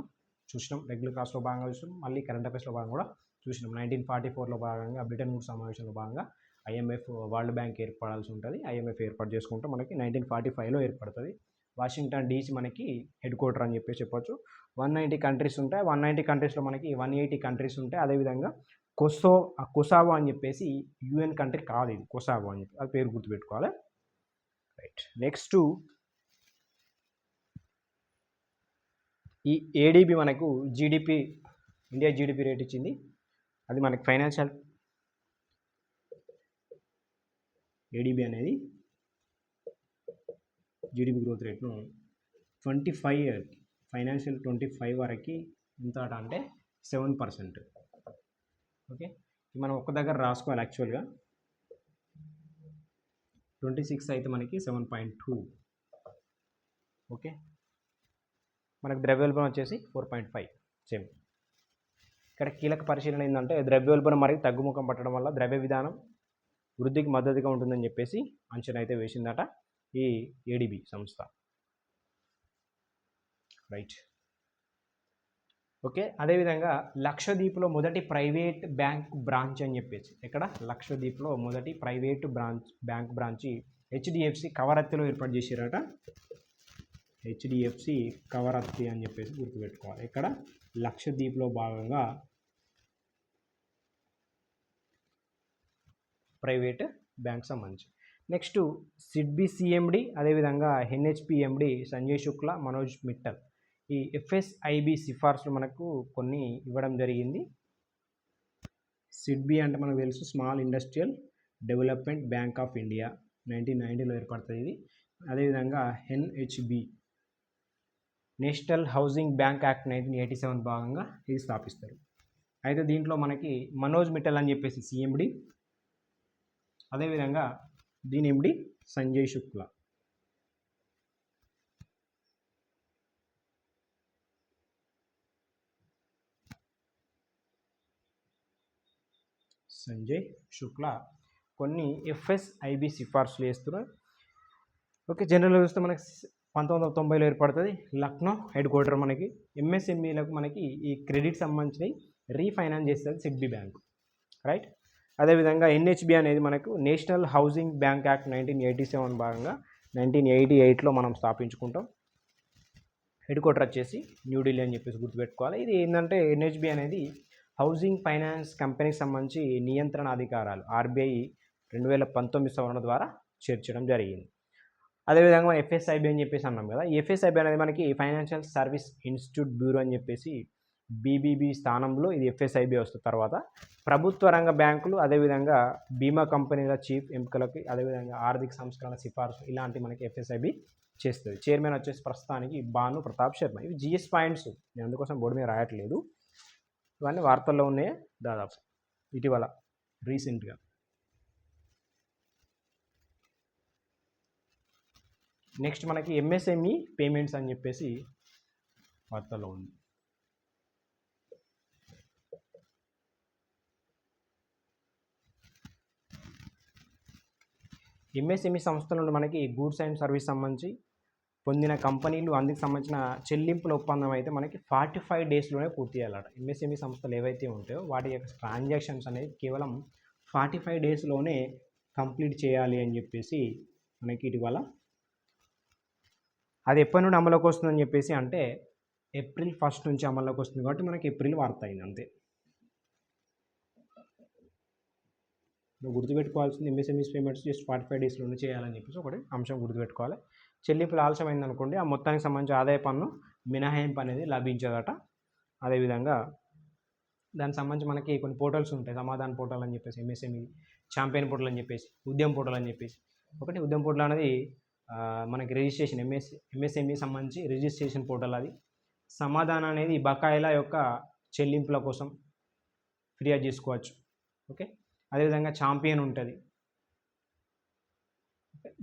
చూసినాం, రెగ్యులర్ క్లాస్లో భాగంగా చూసినాం, మళ్ళీ కరెంట్ అఫైర్స్లో భాగంగా కూడా చూసినాం. 1944లో భాగంగా బ్రిటన్ వుడ్ సమావేశంలో భాగంగా IMF వరల్డ్ బ్యాంక్ ఏర్పడాల్సి ఉంటుంది. IMF ఏర్పాటు చేసుకుంటే మనకి 1945లో ఏర్పడుతుంది. వాషింగ్టన్ DC మనకి హెడ్ క్వార్టర్ అని చెప్పేసి చెప్పొచ్చు. 190 కంట్రీస్ ఉంటాయి. 190 కంట్రీస్లో మనకి 180 కంట్రీస్ ఉంటాయి. అదేవిధంగా కొసావో అని చెప్పేసి UN కంట్రీ కాదు, ఇది కొసావో అని చెప్పి అది పేరు గుర్తుపెట్టుకోవాలి. రైట్. నెక్స్ట్ ఈ ADB మనకు ఇండియా GDP రేట్ ఇచ్చింది. అది మనకి ఫైనాన్షియల్ ADB అనేది GDP గ్రోత్ రేట్ను 25 ఫైనాన్షియల్ 25 వరకు ఎంత అంటే 7%. ఓకే, మనం ఒక్క దగ్గర రాసుకోవాలి. యాక్చువల్గా 26 అయితే మనకి 7.2. ఓకే, మనకు ద్రవ్యోల్బణం వచ్చేసి 4.5 సేమ్. ఇక్కడ కీలక పరిశీలన ఏంటంటే ద్రవ్యోల్బణం మరి తగ్గుముఖం పట్టడం వల్ల ద్రవ్య విధానం వృద్ధికి మద్దతుగా ఉంటుందని చెప్పేసి అంచనా అయితే వేసిందట ఈ ADB సంస్థ. రైట్. ఓకే, అదేవిధంగా లక్షద్వీప్లో మొదటి ప్రైవేట్ బ్యాంక్ బ్రాంచ్ అని చెప్పేసి, ఇక్కడ లక్షద్వీప్లో మొదటి ప్రైవేట్ బ్యాంక్ బ్రాంచి HDFC కవరత్తిలో ఏర్పాటు చేశారట. HDFC కవరత్తి అని చెప్పేసి గుర్తుపెట్టుకోవాలి. ఇక్కడ లక్షద్వీప్లో భాగంగా ప్రైవేట్ బ్యాంక్ సంబంధించి. నెక్స్ట్ సిడ్బీ CMD, అదేవిధంగా NHP MD సంజయ్ శుక్లా, మనోజ్ మిట్టల్. ఈ FSIB సిఫార్సులు మనకు కొన్ని ఇవ్వడం జరిగింది. సిడ్బీ అంటే మనకు తెలుసు small industrial development bank of India, 1990లో ఏర్పడుతుంది ఇది. అదేవిధంగా NHB national housing bank act 1987 భాగంగా ఇది స్థాపిస్తారు. అయితే దీంట్లో మనకి మనోజ్ మిట్టల్ అని చెప్పేసి CMD, అదేవిధంగా దీని MD సంజయ్ శుక్లా. కొన్ని FSIB సిఫార్సులు చేస్తున్నారు. ఓకే, జనరల్గా చూస్తే మనకి 1990లో ఏర్పడుతుంది. Lucknow head quarter. మనకి MSMEలకు మనకి ఈ క్రెడిట్ సంబంధించి రీఫైనాన్స్ చేస్తుంది సిడ్బీ బ్యాంక్. రైట్. అదేవిధంగా NHB అనేది మనకు నేషనల్ హౌసింగ్ బ్యాంక్ యాక్ట్ 1987 భాగంగా 1988లో మనం స్థాపించుకుంటాం. హెడ్ క్వార్టర్ వచ్చేసి న్యూఢిల్లీ అని చెప్పేసి గుర్తుపెట్టుకోవాలి. ఇది ఏంటంటే ఎన్హెచ్బి అనేది హౌసింగ్ ఫైనాన్స్ కంపెనీకి సంబంధించి నియంత్రణ అధికారాలు ఆర్బీఐ 2019 సంవరణ ద్వారా చేర్చడం జరిగింది. అదేవిధంగా ఎఫ్ఎస్ఐబి అని చెప్పేసి అన్నాం కదా. ఈ ఎఫ్ఎస్ఐబి అనేది మనకి ఫైనాన్షియల్ సర్వీస్ ఇన్స్టిట్యూట్ బ్యూరో అని చెప్పేసి బీబీబీ స్థానంలో ఇది ఎఫ్ఎస్ఐబి వస్తుంది. తర్వాత ప్రభుత్వ రంగ బ్యాంకులు, అదేవిధంగా బీమా కంపెనీల చీఫ్ ఎంపికలకి, అదేవిధంగా ఆర్థిక సంస్కరణ సిఫార్సు ఇలాంటి మనకి ఎఫ్ఎస్ఐబి చేస్తుంది. చైర్మన్ వచ్చేసి ప్రస్తుతానికి భాను ప్రతాప్ శర్మ. ఇవి జిఎస్ పాయింట్స్, నేను అందుకోసం బోర్డు మీద రాయట్లేదు, ఇవన్నీ వార్తల్లో ఉన్నాయే దాదాపు ఇటీవల రీసెంట్గా. నెక్స్ట్ మనకి ఎంఎస్ఎంఈ పేమెంట్స్ అని చెప్పేసి వార్తల్లో ఉంది. ఎంఎస్ఎంఈ సంస్థల నుండి మనకి గూడ్స్ అండ్ సర్వీస్ సంబంధించి పొందిన కంపెనీలు అందుకు సంబంధించిన చెల్లింపుల ఒప్పందం అయితే మనకి 45 డేస్లోనే పూర్తి చేయాలట. ఎంఎస్ఎంఈ సంస్థలు ఏవైతే ఉంటాయో వాటి యొక్క ట్రాన్సాక్షన్స్ అనేది కేవలం 45 డేస్లోనే కంప్లీట్ చేయాలి అని చెప్పేసి మనకి ఇటీవల. అది ఎప్పటి నుండి అమలుకి వస్తుందని చెప్పేసి అంటే ఏప్రిల్ 1 నుంచి అమల్లోకి వస్తుంది కాబట్టి మనకి ఏప్రిల్ వార్త అయింది అంతే. నువ్వు గుర్తుపెట్టుకోవాల్సింది ఎంఎస్ఎంఈస్ పేమెంట్స్ జస్ట్ 45 డేస్లోనే చేయాలని చెప్పేసి ఒకటి అంశం గుర్తుపెట్టుకోవాలి. చెల్లింపులు ఆలస్యమైంది అనుకోండి, ఆ మొత్తానికి సంబంధించి ఆదాయ పన్ను మినహాయింపు అనేది లభించదట. అదేవిధంగా దానికి సంబంధించి మనకి కొన్ని పోర్టల్స్ ఉంటాయి, సమాధాన పోర్టల్ అని చెప్పేసి, ఎంఎస్ఎంఈ ఛాంపియన్ పోర్టల్ అని చెప్పేసి, ఉద్యమ పోర్టల్ అని చెప్పేసి. ఒకటి ఉద్యమ పోర్టల్ అనేది మనకి రిజిస్ట్రేషన్ ఎంఎస్ఎంఈ సంబంధించి రిజిస్ట్రేషన్ పోర్టల్. అది సమాధానం అనేది బకాయిల యొక్క చెల్లింపుల కోసం ఫిర్యాదు చేసుకోవచ్చు. ఓకే, అదేవిధంగా ఛాంపియన్ ఉంటుంది,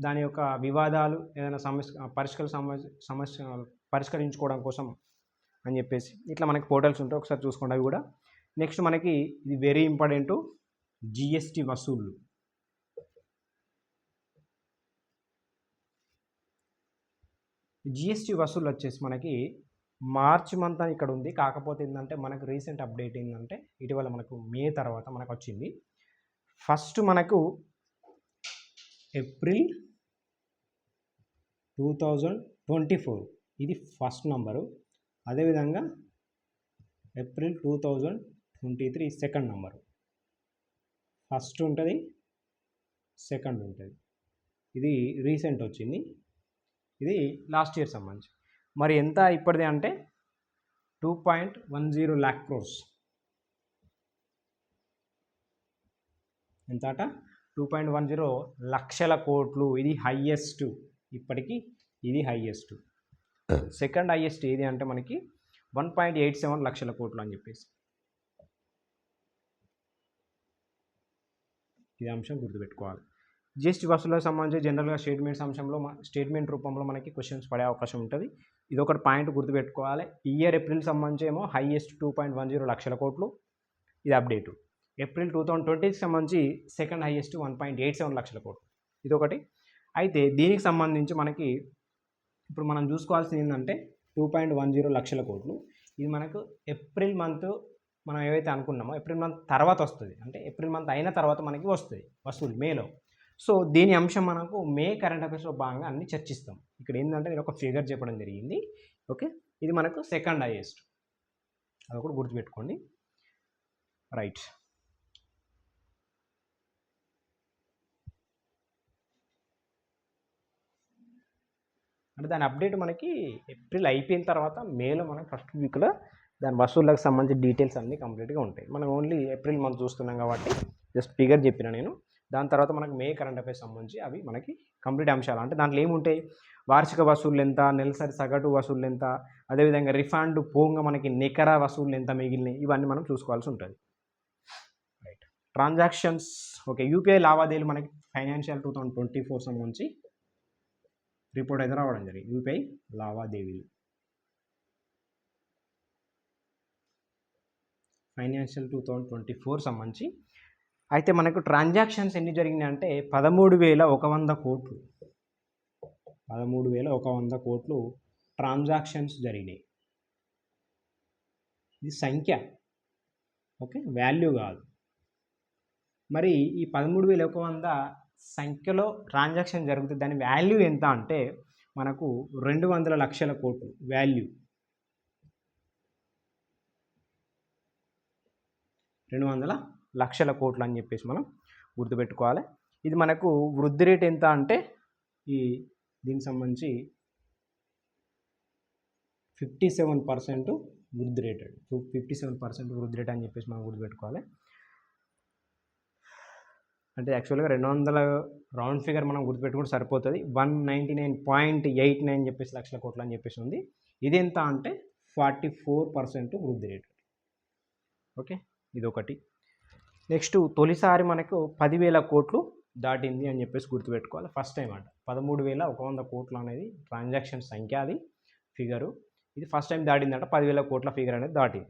దాని యొక్క వివాదాలు ఏదైనా సమస్య పరిష్కరించుకోవడం కోసం అని చెప్పేసి ఇట్లా మనకి పోర్టల్స్ ఉంటాయి, ఒకసారి చూసుకోండి అవి కూడా. నెక్స్ట్ మనకి ఇది వెరీ ఇంపార్టెంట్, జిఎస్టీ వసూళ్ళు. జిఎస్టీ వసూళ్ళు వచ్చేసి మనకి మార్చి మంత్ అని ఇక్కడ ఉంది. కాకపోతే ఏంటంటే మనకు రీసెంట్ అప్డేట్ ఏంటంటే ఇటీవల మనకు మే తర్వాత మనకు వచ్చింది. ఫస్ట్ మనకు ఏప్రిల్ 2024 ఇది ఫస్ట్ నంబరు. అదేవిధంగా ఏప్రిల్ 2023 సెకండ్ నంబరు. ఫస్ట్ ఉంటుంది, సెకండ్ ఉంటుంది. ఇది రీసెంట్ వచ్చింది, ఇది లాస్ట్ ఇయర్ సంబంధించి. మరి ఎంత ఇప్పటిది అంటే 2.10 lakh crores. ఎంత అట? 2.10 లక్షల కోట్లు. ఇది హైయెస్ట్ ఇప్పటికీ, ఇది హైయెస్ట్. సెకండ్ హైయెస్ట్ ఏది అంటే మనకి 1.87 లక్షల కోట్లు అని చెప్పేసి. ఇది అంశం గుర్తుపెట్టుకోవాలి. జిఎస్టీ వసూళ్లకు సంబంధించి జనరల్గా స్టేట్మెంట్ రూపంలో మనకి క్వశ్చన్స్ పడే అవకాశం ఉంటుంది. ఇది ఒకటి పాయింట్ గుర్తుపెట్టుకోవాలి. ఇయర్ ఏప్రిల్ సంబంధించి ఏమో హైయెస్ట్ 2.10 లక్షల కోట్లు, ఇది అప్డేటు. ఏప్రిల్ 2020కి సంబంధించి సెకండ్ హైయెస్ట్ 1.87 లక్షల కోట్లు, ఇది ఒకటి. అయితే దీనికి సంబంధించి మనకి ఇప్పుడు మనం చూసుకోవాల్సింది ఏంటంటే 2.10 లక్షల కోట్లు. ఇది మనకు ఏప్రిల్ మంత్ మనం ఏవైతే అనుకున్నామో ఏప్రిల్ మంత్ తర్వాత వస్తుంది, అంటే ఏప్రిల్ మంత్ అయిన తర్వాత మనకి వస్తుంది వసూలు మేలో. సో దీని అంశం మనకు మే కరెంట్ అఫైర్స్లో భాగంగా అన్ని చర్చిస్తాం. ఇక్కడ ఏంటంటే నేను ఒక ఫిగర్ చెప్పడం జరిగింది. ఓకే, ఇది మనకు సెకండ్ హైయెస్ట్, అది కూడా గుర్తుపెట్టుకోండి. రైట్, అంటే దాని అప్డేట్ మనకి ఏప్రిల్ అయిపోయిన తర్వాత మేలో మనకి ఫస్ట్ వీక్లో దాని వసూళ్ళకి సంబంధించి డీటెయిల్స్ అన్నీ కంప్లీట్గా ఉంటాయి. మనం ఓన్లీ ఏప్రిల్ మంత్ చూస్తున్నాం కాబట్టి జస్ట్ ఫిగర్ చెప్పిన నేను. దాని తర్వాత మనకు మే కరెంట్ అఫైర్స్ సంబంధించి అవి మనకి కంప్లీట్ అంశాలు. అంటే దాంట్లో ఏముంటాయి, వార్షిక వసూళ్ళు ఎంత, నెలసరి సగటు వసూళ్ళు ఎంత, అదేవిధంగా రిఫండ్ పోగా మనకి నికర వసూళ్ళు ఎంత మిగిలినాయి, ఇవన్నీ మనం చూసుకోవాల్సి ఉంటుంది. Right, transactions. ఓకే, యూపీఐ లావాదేవీలు మనకి ఫైనాన్షియల్ 2024 సంబంధించి రిపోర్ట్ అయితే రావడం జరిగింది. యూపీఐ లావాదేవీలు ఫైనాన్షియల్ 2024 సంబంధించి. అయితే మనకు ట్రాన్సాక్షన్స్ ఎన్ని జరిగినాయి అంటే 13,100 కోట్లు. 13,100 కోట్లు ట్రాన్సాక్షన్స్ జరిగినాయి. ఇది సంఖ్య, ఓకే, వాల్యూ కాదు. మరి ఈ 13,100 సంఖ్యలో ట్రాన్సాక్షన్ జరుగుతుంది, దాని వాల్యూ ఎంత అంటే మనకు 200 లక్షల కోట్లు వాల్యూ, 200 లక్షల కోట్లు అని చెప్పేసి మనం గుర్తుపెట్టుకోవాలి. ఇది మనకు వృద్ధి రేట్ ఎంత అంటే దీనికి సంబంధించి 57% వృద్ధి రేట్, 57% వృద్ధి రేట్ అని చెప్పేసి మనం గుర్తుపెట్టుకోవాలి. అంటే యాక్చువల్గా 200 రౌండ్ ఫిగర్ మనం గుర్తుపెట్టుకుంటే సరిపోతుంది. 199.89 చెప్పేసి లక్షల కోట్లు అని చెప్పేసి ఉంది. ఇది ఎంత అంటే 44% వృద్ధి రేటు. ఓకే, ఇదొకటి. నెక్స్ట్ తొలిసారి మనకు 10,000 కోట్లు దాటింది అని చెప్పేసి గుర్తుపెట్టుకోవాలి. ఫస్ట్ టైం అంట 13,100 కోట్లు అనేది ట్రాన్సాక్షన్ సంఖ్య, అది ఫిగరు. ఇది ఫస్ట్ టైం దాటిందంట, 10,000 కోట్ల ఫిగర్ అనేది దాటింది.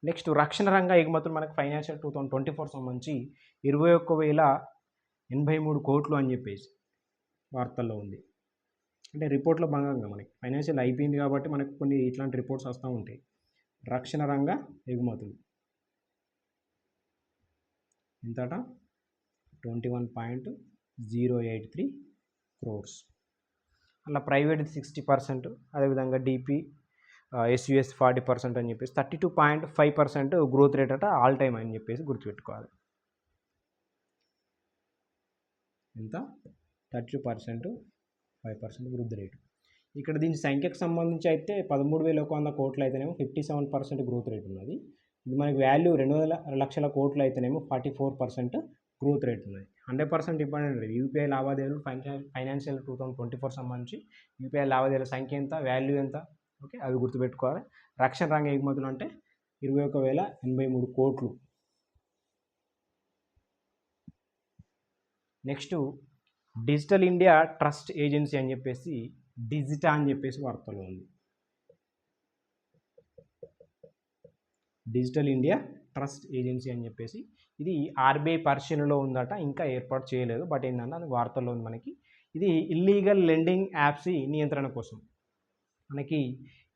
నెక్స్ట్ రక్షణ రంగ ఎగుమతులు మనకు ఫైనాన్షియల్ 2024 సంబంధించి 21,083 కోట్లు అని చెప్పేసి వార్తల్లో ఉంది. అంటే రిపోర్ట్లో భాగంగా మనకి ఫైనాన్షియల్ అయిపోయింది కాబట్టి మనకు కొన్ని ఇట్లాంటి రిపోర్ట్స్ వస్తూ ఉంటాయి. రక్షణ రంగ ఎగుమతులు ఎంతట 21.083 crores. అలా ప్రైవేట్ 60%, అదేవిధంగా డిపి ఎస్యుఎస్ 40% అని చెప్పేసి 32.5% గ్రోత్ రేట్ అట ఆల్ టైమ్ అని చెప్పేసి గుర్తుపెట్టుకోవాలి. ఎంత 32%, 5% వృద్ధి రేటు. ఇక్కడ దీని సంఖ్యకు సంబంధించి అయితే 13,100 కోట్లు అయితేనేమో 57% గ్రోత్ రేట్ ఉన్నది. ఇది మనకి వాల్యూ 200 లక్షల కోట్లు అయితేనేమో 44% గ్రోత్ రేట్ ఉన్నది. 100% ఇంపార్టెంట్. యూపీఐ లావాదేవీలు ఫైనాన్షియల్ 2024 సంబంధించి యూపీఐ లావాదేవీల సంఖ్య ఎంత, వాల్యూ ఎంత, ఓకే, అవి గుర్తుపెట్టుకోవాలి. రక్షణ రంగ ఎగుమతులు అంటే 21,083 కోట్లు. Next digital India trust agency అని చెప్పేసి డిజిటా అని చెప్పేసి వార్తలో ఉంది. డిజిటల్ ఇండియా ట్రస్ట్ ఏజెన్సీ అని చెప్పేసి ఇది ఆర్బీఐ పరిశీలనలో ఉందట, ఇంకా ఏర్పాటు చేయలేదు. బట్ ఏంటంటే అది వార్తల్లో ఉంది మనకి. ఇది ఇల్లీగల్ లెండింగ్ యాప్స్ నియంత్రణ కోసం. మనకి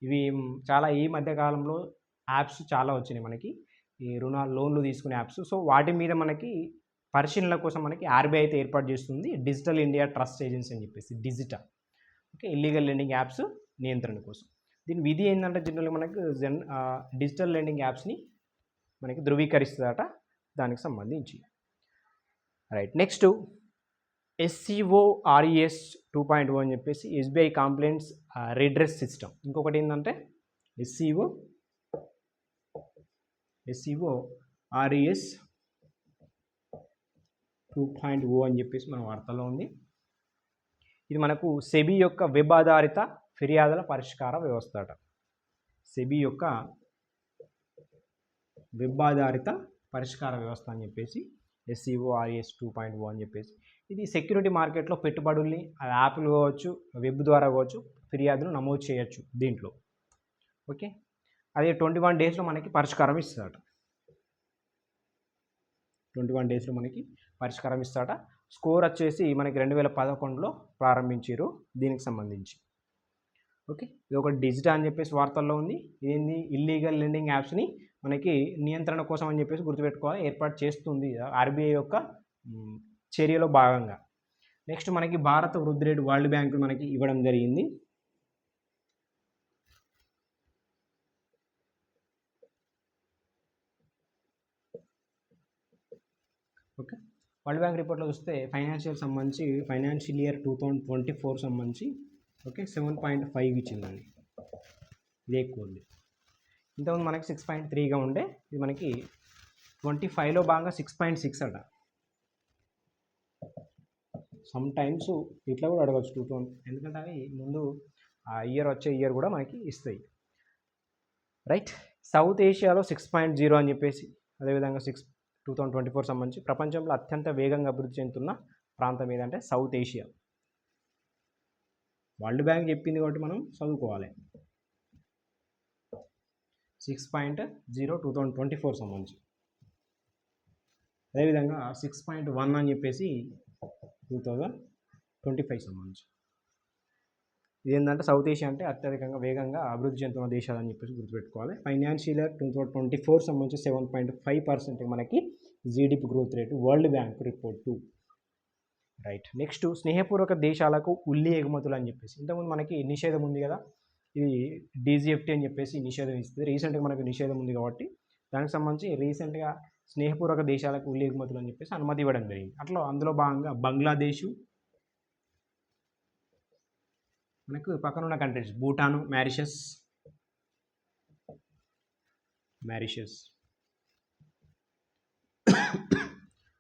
ఇవి చాలా ఈ మధ్యకాలంలో యాప్స్ చాలా వచ్చినాయి మనకి, ఈ లోన్లు తీసుకునే యాప్స్. సో వాటి మీద మనకి పరిశీలన కోసం మనకి ఆర్బీఐ అయితే ఏర్పాటు చేస్తుంది డిజిటల్ ఇండియా ట్రస్ట్ ఏజెన్సీ అని చెప్పేసి డిజిటా. ఓకే, ఇల్లీగల్ లెండింగ్ యాప్స్ నియంత్రణ కోసం. దీని విధి ఏంటంటే జనరల్గా మనకు డిజిటల్ లెండింగ్ యాప్స్ని మనకి ధృవీకరిస్తుందట, దానికి సంబంధించి. రైట్. నెక్స్ట్ SCORES 2.0 అని చెప్పేసి ఎస్బీఐ కంప్లైంట్స్ రిడ్రెస్ సిస్టమ్. ఇంకొకటి ఏంటంటే SCORES 2.0 అని చెప్పేసి మన వార్తల్లో ఉంది. ఇది మనకు సెబీ యొక్క వెబ్ ఆధారిత ఫిర్యాదుల పరిష్కార వ్యవస్థ అట. సెబీ యొక్క వెబ్ ఆధారిత పరిష్కార వ్యవస్థ అని చెప్పేసి SCORES 2.0 అని చెప్పేసి. ఇది సెక్యూరిటీ మార్కెట్లో పెట్టుబడుల్ని యాప్లు కావచ్చు, వెబ్ ద్వారా కావచ్చు, ఫిర్యాదులు నమోదు చేయొచ్చు దీంట్లో. ఓకే, అదే 21 డేస్లో మనకి పరిష్కారం ఇస్తాడట. 21 డేస్లో మనకి పరిష్కారం ఇస్తాడట. స్కోర్ వచ్చేసి మనకి 2011లో ప్రారంభించారు దీనికి సంబంధించి. ఓకే, ఇది ఒక డిజిటా అని చెప్పేసి వార్తల్లో ఉంది. ఏంది, ఇల్లీగల్ లెండింగ్ యాప్స్ని మనకి నియంత్రణ కోసం అని చెప్పేసి గుర్తుపెట్టుకోవాలి, ఏర్పాటు చేస్తుంది ఆర్బీఐ యొక్క చర్యలో భాగంగా. నెక్స్ట్ మనకి భారత వృద్ధి రేటు వరల్డ్ బ్యాంకు మనకి ఇవ్వడం జరిగింది. ఓకే, వరల్డ్ బ్యాంక్ రిపోర్ట్లో చూస్తే ఫైనాన్షియల్ ఇయర్ 2024 సంబంధించి ఓకే 7.5 ఇచ్చిందండి. ఇది ఎక్కువ ఉంది. ఇంతకుముందు మనకి 6.3గా ఉండే, ఇది మనకి 25లో భాగంగా 6.6 అట. సమ్ టైమ్స్ ఇట్లా కూడా అడగచ్చు 2000, ఎందుకంటే అవి ముందు ఆ ఇయర్ వచ్చే ఇయర్ కూడా మనకి ఇస్తాయి. రైట్. సౌత్ ఏషియాలో 6.0 అని చెప్పేసి, అదేవిధంగా 2024 సంబంధించి ప్రపంచంలో అత్యంత వేగంగా అభివృద్ధి చెందుతున్న ప్రాంతం ఏదంటే సౌత్ ఏషియా. వరల్డ్ బ్యాంక్ చెప్పింది కాబట్టి మనం చదువుకోవాలి. 6.0 2024 సంబంధించి, అదేవిధంగా 6.1 అని చెప్పేసి 2025 సంబంధించి. ఇదేంటంటే సౌత్ ఏషియా అంటే అత్యధికంగా వేగంగా అభివృద్ధి చెందుతున్న దేశాలు అని చెప్పేసి గుర్తుపెట్టుకోవాలి. ఫైనాన్షియల్ ఇయర్ 2024 సంబంధించి 7.5% మనకి GDP growth rate world bank report. Right. Next స్నేహపూర్వక దేశాలకు ఉల్లి ఎగుమతులు అని చెప్పేసి ఇంతకుముందు మనకి నిషేధం ఉంది కదా, ఇది డీజీఎఫ్టీ అని చెప్పేసి నిషేధం ఇస్తుంది. రీసెంట్గా మనకు నిషేధం ఉంది కాబట్టి దానికి సంబంధించి రీసెంట్గా స్నేహపూర్వక దేశాలకు ఉల్లి ఎగుమతులు అని చెప్పేసి అనుమతి ఇవ్వడం జరిగింది. అట్లా అందులో భాగంగా బంగ్లాదేశ్, మనకు పక్కన ఉన్న కంట్రీస్ భూటాను, మారిషస్,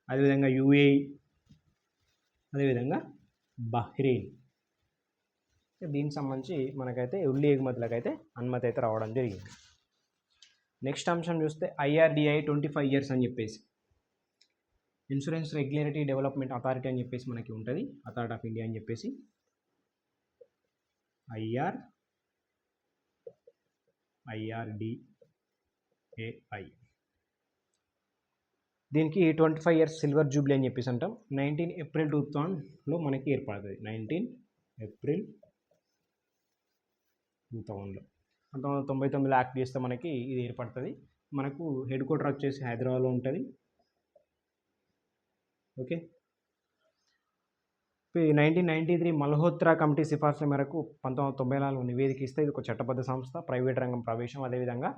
అదేవిధంగా యూఏఈ, అదేవిధంగా బహ్రెయిన్. దీనికి సంబంధించి మనకైతే ఉల్లి ఎగుమతులకు అయితే అనుమతి అయితే రావడం జరిగింది. నెక్స్ట్ అంశం చూస్తే IRDAI 25 years అని చెప్పేసి ఇన్సూరెన్స్ రెగ్యులేటరీ డెవలప్మెంట్ అథారిటీ అని చెప్పేసి మనకి ఉంటుంది, అథారిటీ ఆఫ్ ఇండియా అని చెప్పేసి IRDAI. దీనికి 25 years సిల్వర్ జూబ్లీ అని చెప్పేసి అంటాం. 19 April 2000లో మనకి ఏర్పడుతుంది. 19 April 2000లో 1999లో యాక్ట్ చేస్తే మనకి ఇది ఏర్పడుతుంది. మనకు హెడ్ క్వార్టర్ వచ్చేసి హైదరాబాద్లో ఉంటుంది. ఓకే. 1993 మల్హోత్రా కమిటీ సిఫార్సుల మేరకు 1994 నివేదిక ఇస్తే ఇది ఒక చట్టబద్ధ సంస్థ, ప్రైవేట్ రంగం ప్రవేశం, అదేవిధంగా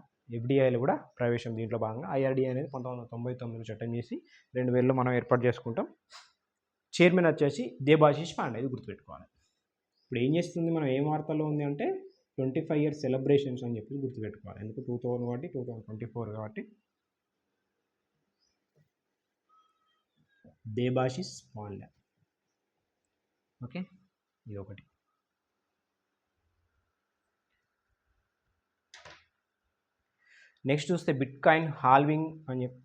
FDIలో కూడా ప్రవేశం. దీంట్లో భాగంగా IRDAI అనేది 1999లో చట్టం చేసి 2000లో మనం ఏర్పాటు చేసుకుంటాం. చైర్మన్ వచ్చేసి దేబాశిష్ పాండే, ఇది గుర్తుపెట్టుకోవాలి. ఇప్పుడు ఏం చేస్తుంది, మనం ఏం వార్తల్లో ఉంది అంటే 25 years సెలబ్రేషన్స్ అని చెప్పి గుర్తుపెట్టుకోవాలి. ఎందుకు 2000 కాబట్టి 2024 కాబట్టి దేబాశిష్ పాండే. ఓకే, ఇది ఒకటి. నెక్స్ట్ చూస్తే బిట్ కాయిన్ హాల్వింగ్ అని చెప్పి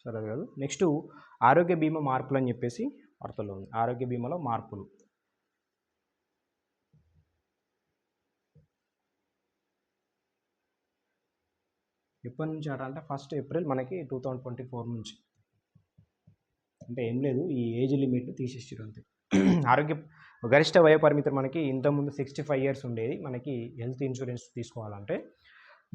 సరే కాదు. నెక్స్ట్ ఆరోగ్య బీమా మార్పులు అని చెప్పేసి వార్తల్లో ఉంది. ఆరోగ్య బీమాలో మార్పులు ఎప్పటి నుంచి అంటే 1st April మనకి 2024 నుంచి. అంటే ఏం లేదు, ఈ ఏజ్ లిమిట్ తీసేసారు అంతే. ఆరోగ్య గరిష్ట వయ పరిమితి మనకి ఇంతకుముందు 65 years ఉండేది. మనకి హెల్త్ ఇన్సూరెన్స్ తీసుకోవాలంటే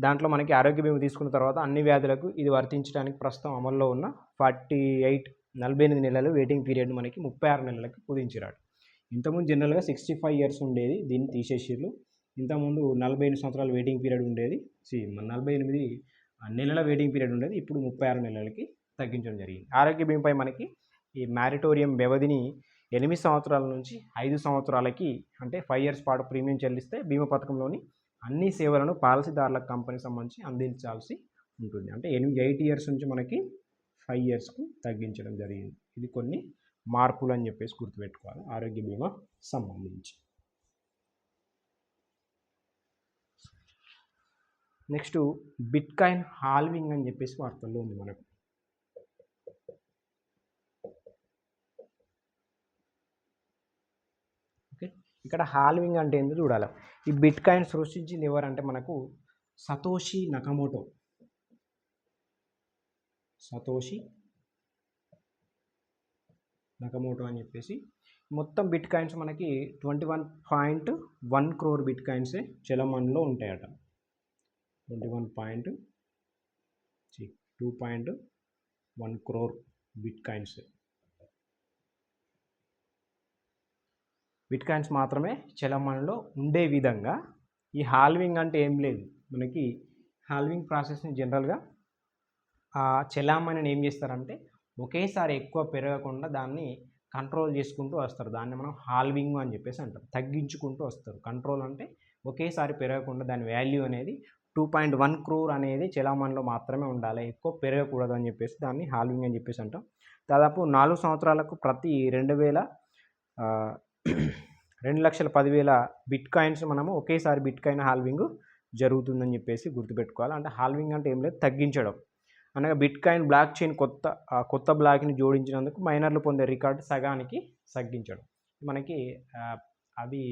దాంట్లో మనకి ఆరోగ్య బీమా తీసుకున్న తర్వాత అన్ని వ్యాధులకు ఇది వర్తించడానికి ప్రస్తుతం అమల్లో ఉన్న 48 నెలలు వెయిటింగ్ పీరియడ్ మనకి 36 నెలలకి కుదించారు. ఇంతకుముందు జనరల్గా 65 years ఉండేది, దీన్ని తీసేసిర్రు. ఇంతకుముందు 48 సంవత్సరాల వెయిటింగ్ పీరియడ్ ఉండేది, 48 నెలల వెయిటింగ్ పీరియడ్ ఉండేది, ఇప్పుడు 36 నెలలకి తగ్గించడం జరిగింది. ఆరోగ్య బీమాపై మనకి ఈ మ్యారిటోరియం వ్యవధిని 8 సంవత్సరాల నుంచి 5 సంవత్సరాలకి అంటే 5 years పాటు ప్రీమియం చెల్లిస్తే బీమా పథకంలోని అన్ని సేవలను పాలసీదారులకు కంపెనీ సంబంధించి అందించాల్సి ఉంటుంది. అంటే 8 years నుంచి మనకి 5 yearsకు తగ్గించడం జరిగింది. ఇది కొన్ని మార్పులు అని చెప్పేసి గుర్తుపెట్టుకోవాలి ఆరోగ్య బీమా సంబంధించి. నెక్స్ట్ బిట్ కాయిన్ హాల్వింగ్ అని చెప్పేసి వార్తల్లో ఉంది మనకు. ఓకే, ఇక్కడ హాల్వింగ్ అంటే ఏందో చూడాలి. ఈ బిట్ కాయిన్ సృష్టించింది ఎవరంటే మనకు సతోషి నకమోటో అని చెప్పేసి. మొత్తం బిట్ కాయిన్స్ మనకి 21.1 crore బిట్ కాయిన్సే చలమన్లో ఉంటాయట. 2.1 crore బిట్ కాయిన్స్ మాత్రమే చలమన్లో ఉండే విధంగా ఈ హాల్వింగ్ అంటే ఏం లేదు. మనకి హాల్వింగ్ ప్రాసెస్ని జనరల్గా చలామణిని ఏం చేస్తారంటే ఒకేసారి ఎక్కువ పెరగకుండా దాన్ని కంట్రోల్ చేసుకుంటూ వస్తారు. దాన్ని మనం హాల్వింగ్ అని చెప్పేసి అంటాం. తగ్గించుకుంటూ వస్తారు. కంట్రోల్ అంటే ఒకేసారి పెరగకుండా దాని వాల్యూ అనేది 2.1 crore అనేది చలామణిలో మాత్రమే ఉండాలి, ఎక్కువ పెరగకూడదు అని చెప్పేసి దాన్ని హాల్వింగ్ అని చెప్పేసి అంటాం. దాదాపు 4 సంవత్సరాలకు ప్రతి 2,10,000 బిట్ కాయిన్స్ మనము ఒకేసారి బిట్ కాయిన్ హాల్వింగ్ జరుగుతుందని చెప్పేసి గుర్తుపెట్టుకోవాలి. అంటే హాల్వింగ్ అంటే ఏం లేదు, తగ్గించడం. అనగా బిట్ కాయిన్ బ్లాక్ చైన్ కొత్త బ్లాక్ని జోడించినందుకు మైనర్లు పొందే రికార్డు సగానికి తగ్గించడం. మనకి అవి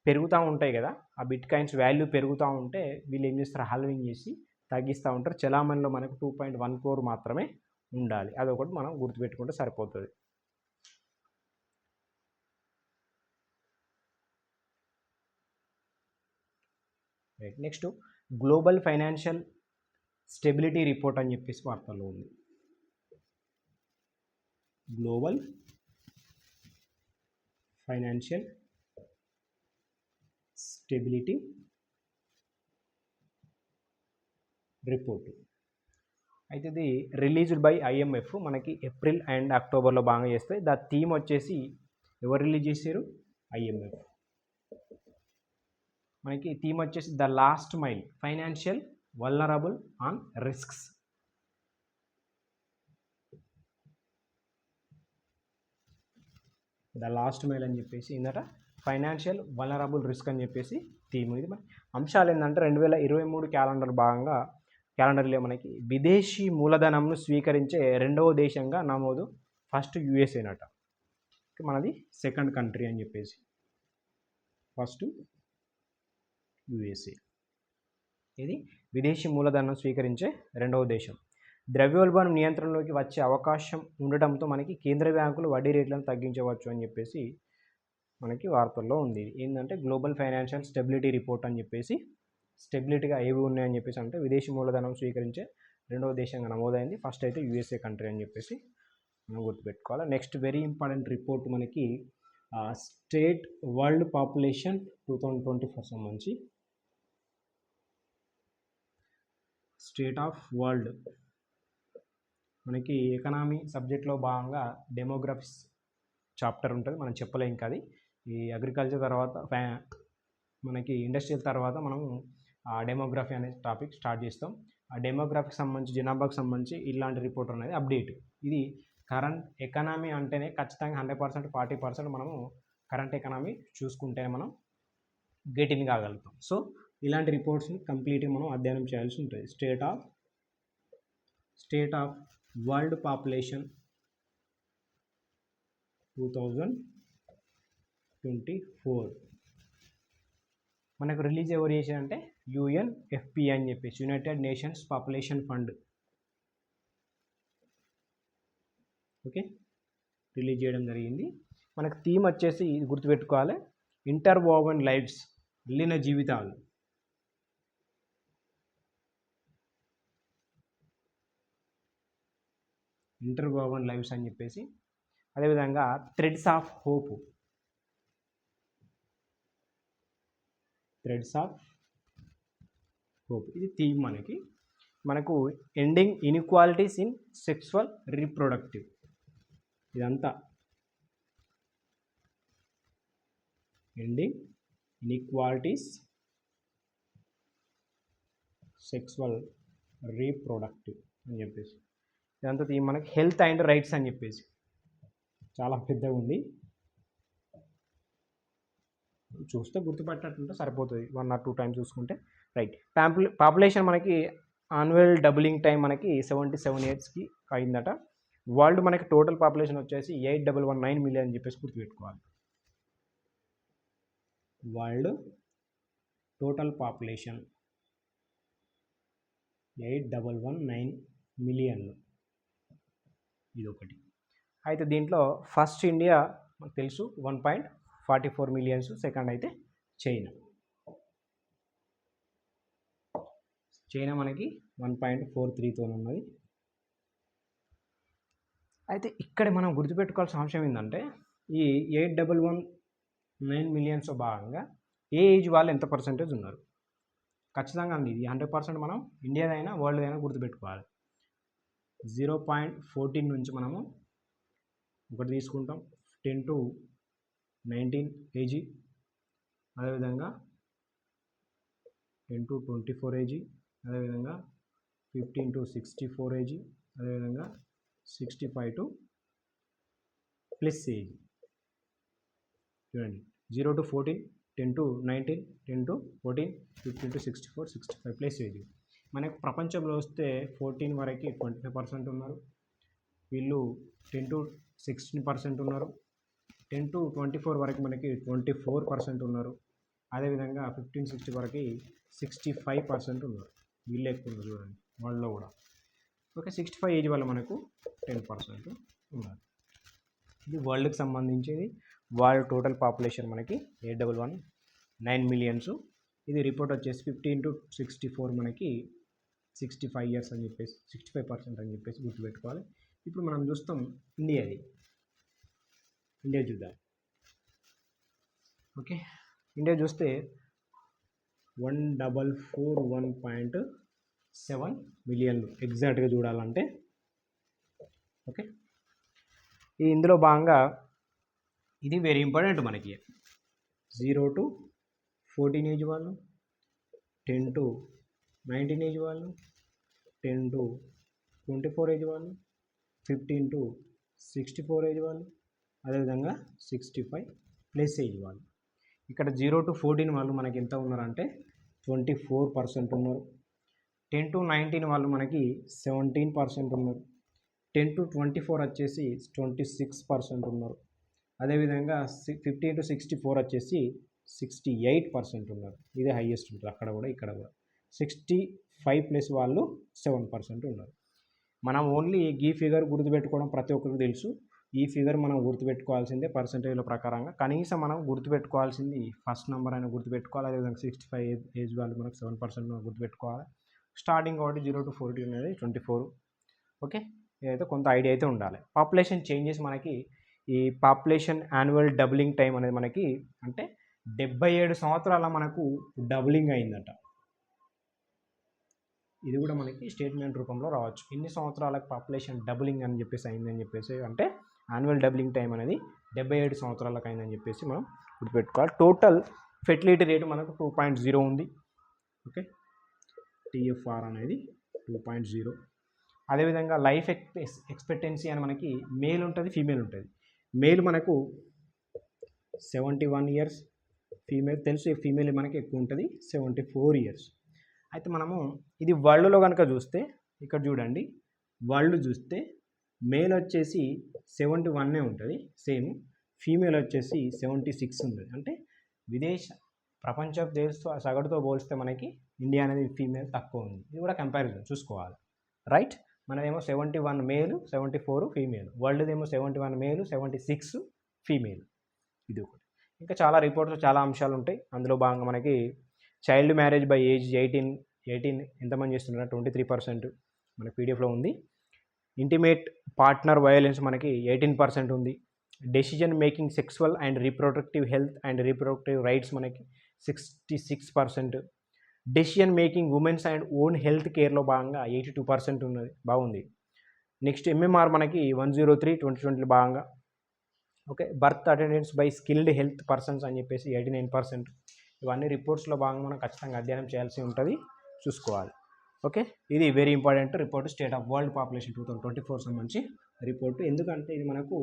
పెరుగుతూ ఉంటాయి కదా, ఆ బిట్ కాయిన్స్ వాల్యూ పెరుగుతూ ఉంటే వీళ్ళు ఏం చేస్తారు, హాల్వింగ్ చేసి తగ్గిస్తూ ఉంటారు. చలామణిలో మనకు 2.1 crore మాత్రమే ఉండాలి. అదొకటి మనం గుర్తుపెట్టుకుంటే సరిపోతుంది. Next global financial stability report అని చెప్పేసి వార్తల్లో ఉంది. Global financial stability report. అయితే ఇది రిలీజ్డ్ బై IMF, మనకి ఏప్రిల్ అండ్ అక్టోబర్లో బాగా చేస్తాయి. ద థీమ్ వచ్చేసి ఎవరు రిలీజ్ చేశారు? IMF. మనకి థీమ్ వచ్చేసి the last mile, financial vulnerable on risks. The last mile అని చెప్పేసి ఇందట ఫైనాన్షియల్ వల్నరబుల్ రిస్క్ అని చెప్పేసి థీమ్. ఇది మన అంశాలు ఏంటంటే 2023 క్యాలెండర్ భాగంగా క్యాలెండర్లో మనకి విదేశీ మూలధనంను స్వీకరించే రెండవ దేశంగా నమోదు. ఫస్ట్ USA నట, మనది సెకండ్ కంట్రీ అని చెప్పేసి. ఫస్ట్ USA, ఇది విదేశీ మూలధనం స్వీకరించే రెండవ దేశం. ద్రవ్యోల్బణం నియంత్రణలోకి వచ్చే అవకాశం ఉండటంతో మనకి కేంద్ర బ్యాంకులు వడ్డీ రేట్లను తగ్గించవచ్చు అని చెప్పేసి మనకి వార్తల్లో ఉంది. ఏంటంటే గ్లోబల్ ఫైనాన్షియల్ స్టెబిలిటీ రిపోర్ట్ అని చెప్పేసి, స్టెబిలిటీగా ఏవి ఉన్నాయని చెప్పేసి అంటే విదేశీ మూలధనం స్వీకరించే రెండవ దేశంగా నమోదైంది. ఫస్ట్ అయితే USA కంట్రీ అని చెప్పేసి మనం గుర్తుపెట్టుకోవాలి. నెక్స్ట్ వెరీ ఇంపార్టెంట్ రిపోర్ట్ మనకి స్టేట్ వరల్డ్ పాపులేషన్ 2024 సంబంధించి. స్టేట్ ఆఫ్ వరల్డ్ మనకి ఎకనామీ సబ్జెక్ట్లో భాగంగా డెమోగ్రఫిక్స్ చాప్టర్ ఉంటుంది, మనం చెప్పలేం ఇంకా. అది ఈ అగ్రికల్చర్ తర్వాత మనకి ఇండస్ట్రియల్ తర్వాత మనము డెమోగ్రఫీ అనే టాపిక్ స్టార్ట్ చేస్తాం. ఆ డెమోగ్రఫీకి సంబంధించి, జనాభాకు సంబంధించి ఇలాంటి రిపోర్ట్ అనేది అప్డేట్. ఇది కరెంట్ ఎకనామీ అంటేనే ఖచ్చితంగా 100%, 40% మనము కరెంట్ ఎకనామీ చూసుకుంటేనే మనం గెట్ ఇన్ కాగలుగుతాం. సో ఇలాంటి రిపోర్ట్స్ని కంప్లీట్గా మనం అధ్యయనం చేయాల్సి ఉంటుంది. స్టేట్ ఆఫ్ వరల్డ్ పాపులేషన్ 2024 మనకు రిలీజ్ ఎవరు చేశారంటే UNFPA అని చెప్పేసి, United nations population fund. Okay, release చేయడం జరిగింది. మనకు థీమ్ వచ్చేసి ఇది గుర్తుపెట్టుకోవాలి, ఇంటర్వోవెన్ లైఫ్స్, అల్లిన జీవితాలు. ఇంటర్వోవెన్ లైఫ్స్ అని చెప్పేసి, అదేవిధంగా థ్రెడ్స్ ఆఫ్ హోప్, ఇది థీమ్. మనకు ending inequalities in sexual reproductive, ఇదంతా ఎండింగ్ ఇన్ఈక్వాలిటీస్ సెక్సువల్ రీప్రొడక్టివ్ అని చెప్పేసి, ఇదంతా థీమ్. మనకి హెల్త్ అండ్ రైట్స్ అని చెప్పేసి చాలా పెద్దగా ఉంది, చూస్తే గుర్తుపట్టేటంటే సరిపోతుంది, 1 or 2 times చూసుకుంటే. రైట్, పాపులేషన్ మనకి యాన్యువల్ డబులింగ్ టైం మనకి 77 yearsకి అయిందట. వరల్డ్ మనకి టోటల్ పాపులేషన్ వచ్చేసి 8119 million అని చెప్పేసి గుర్తుపెట్టుకోవాలి. వరల్డ్ టోటల్ పాపులేషన్ 8119 million, ఇది ఒకటి. అయితే దీంట్లో ఫస్ట్ ఇండియా మనకు తెలుసు 1.44 million, సెకండ్ అయితే చైనా మనకి 1.43తో ఉన్నది. అయితే ఇక్కడ మనం గుర్తుపెట్టుకోవాల్సిన అంశం ఏంటంటే ఈ 8119 million భాగంగా ఏ ఏజ్ వాళ్ళు ఎంత పర్సెంటేజ్ ఉన్నారు. ఖచ్చితంగా అండి, ఇది 100% మనం ఇండియాదైనా వరల్డ్దైనా గుర్తుపెట్టుకోవాలి. 0.14 నుంచి మనము ఒకటి తీసుకుంటాం, 10 to 19 AG, అదేవిధంగా 10 to 24 AG, అదేవిధంగా 15 to 64 AG, అదేవిధంగా 65 to ప్లస్ ఏజ్. చూడండి, 0 to 14, 10 to 19, 10 to 14, 15 to 64, 65 plus age. మనకు ప్రపంచంలో వస్తే 14 వరకు 25% ఉన్నారు, వీళ్ళు 10 to 16% ఉన్నారు, 10 to 24 వరకు మనకి 24% ఉన్నారు, అదేవిధంగా 15-60 వరకు 65% ఉన్నారు. వీళ్ళు ఎక్కువ ఉన్నారు చూడండి వాళ్ళలో కూడా. ఓకే, 65 ఏజ్ వల్ల మనకు 10% ఉన్నారు. ఇది వరల్డ్కి సంబంధించేది. వరల్డ్ టోటల్ పాపులేషన్ మనకి 8119 million. ఇది రిపోర్ట్ వచ్చేసి 15 to 64 మనకి 65 years అని చెప్పేసి 65% అని చెప్పేసి గుర్తుపెట్టుకోవాలి. ఇప్పుడు మనం చూస్తాం ఇండియా చూద్దాం. ఓకే, ఇండియా చూస్తే 1441.7 మిలియన్లు ఎగ్జాక్ట్గా చూడాలంటే. ఓకే, ఇందులో భాగంగా ఇది వెరీ ఇంపార్టెంట్ మనకి. 0 to 14 ఏజ్ వాళ్ళు, 10 to 19 ఏజ్ వాళ్ళు, 10 to 24 ఏజ్ వాళ్ళు, 15 to 64 ఏజ్ వాళ్ళు, అదేవిధంగా 65+ ఏజ్ వాళ్ళు. ఇక్కడ 0 to 14 వాళ్ళు మనకి ఎంత ఉన్నారంటే 24% ఉన్నారు. 10 to 19 వాళ్ళు మనకి 17% ఉన్నారు. 10 to 24 వచ్చేసి 26% ఉన్నారు. అదేవిధంగా 15 to 64 వచ్చేసి 68% ఉన్నారు. ఇదే హైయెస్ట్ ఉంటుంది అక్కడ కూడా ఇక్కడ కూడా. 65+ వాళ్ళు 7% ఉన్నారు. మనం ఓన్లీ ఈ ఫిగర్ గుర్తుపెట్టుకోవడం ప్రతి ఒక్కరికి తెలుసు. ఈ ఫిగర్ మనం గుర్తుపెట్టుకోవాల్సిందే పర్సంటేజ్ల ప్రకారంగా. కనీసం మనం గుర్తుపెట్టుకోవాల్సింది ఫస్ట్ నెంబర్ అయినా గుర్తుపెట్టుకోవాలి. అదేవిధంగా 65 ఏజ్ వాళ్ళు మనకు 7% గుర్తుపెట్టుకోవాలి. స్టార్టింగ్ కాబట్టి 0 to 14 అనేది 24. ఓకే, ఇదైతే కొంత ఐడియా అయితే ఉండాలి. పాపులేషన్ చేంజెస్ మనకి ఈ పాపులేషన్ యాన్యువల్ డబులింగ్ టైం అనేది మనకి అంటే 77 సంవత్సరాల మనకు డబులింగ్ అయిందట. ఇది కూడా మనకి స్టేట్మెంట్ రూపంలో రావచ్చు. ఎన్ని సంవత్సరాలకు పాపులేషన్ డబులింగ్ అని చెప్పేసి అయిందని చెప్పేసి అంటే యాన్యువల్ డబులింగ్ టైం అనేది 77 సంవత్సరాలకు అయిందని చెప్పేసి మనం గుర్తుపెట్టుకోవాలి. టోటల్ ఫెర్టిలిటీ రేటు మనకు 2.0 ఉంది. ఓకే, TFR అనేది 2.0. అదేవిధంగా లైఫ్ ఎక్స్పెక్టెన్సీ అని మనకి మేల్ ఉంటుంది, ఫీమేల్ ఉంటుంది. మేల్ మనకు 71 ఇయర్స్, ఫీమేల్ తెలుసు ఫీమేల్ మనకి ఎక్కువ ఉంటుంది 74 ఇయర్స్. అయితే మనము ఇది వరల్డ్లో కనుక చూస్తే ఇక్కడ చూడండి, వరల్డ్ చూస్తే మేల్ వచ్చేసి 71 ఉంటుంది సేమ్, ఫీమేల్ వచ్చేసి 76 ఉంటుంది. అంటే ప్రపంచ దేశంతో సగటుతో పోలిస్తే మనకి ఇండియా అనేది ఫీమేల్ తక్కువ ఉంది. ఇది కూడా కంపారిజన్ చూసుకోవాలి, రైట్. మనదేమో 71 మేల్, 74 ఫీమేల్. వరల్డ్దేమో 71 మేల్, 76 ఫీమేల్. ఇది ఒకటి. ఇంకా చాలా రిపోర్ట్స్ చాలా అంశాలు ఉంటాయి. అందులో భాగంగా మనకి చైల్డ్ మ్యారేజ్ బై ఏజ్ 18 ఎంతమంది చేస్తున్నారు 23% మనకి పీడిఎఫ్లో ఉంది. ఇంటిమేట్ పార్ట్నర్ వయలెన్స్ మనకి 18% ఉంది. Decision making sexual and reproductive health and reproductive rights మనకి 66%. Decision making women's and own health కేర్లో భాగంగా 82% ఉన్నది, బాగుంది. నెక్స్ట్ MMR మనకి 103 2020 భాగంగా. Okay, birth attendance by skilled health persons అని చెప్పేసి 89%. ఇవన్నీ రిపోర్ట్స్లో భాగంగా మనం ఖచ్చితంగా అధ్యయనం చేయాల్సి ఉంటుంది, చూసుకోవాలి. ఓకే, ఇది very important report, state of world population 2024 సంబంధించి రిపోర్టు. ఎందుకంటే ఇది మనకు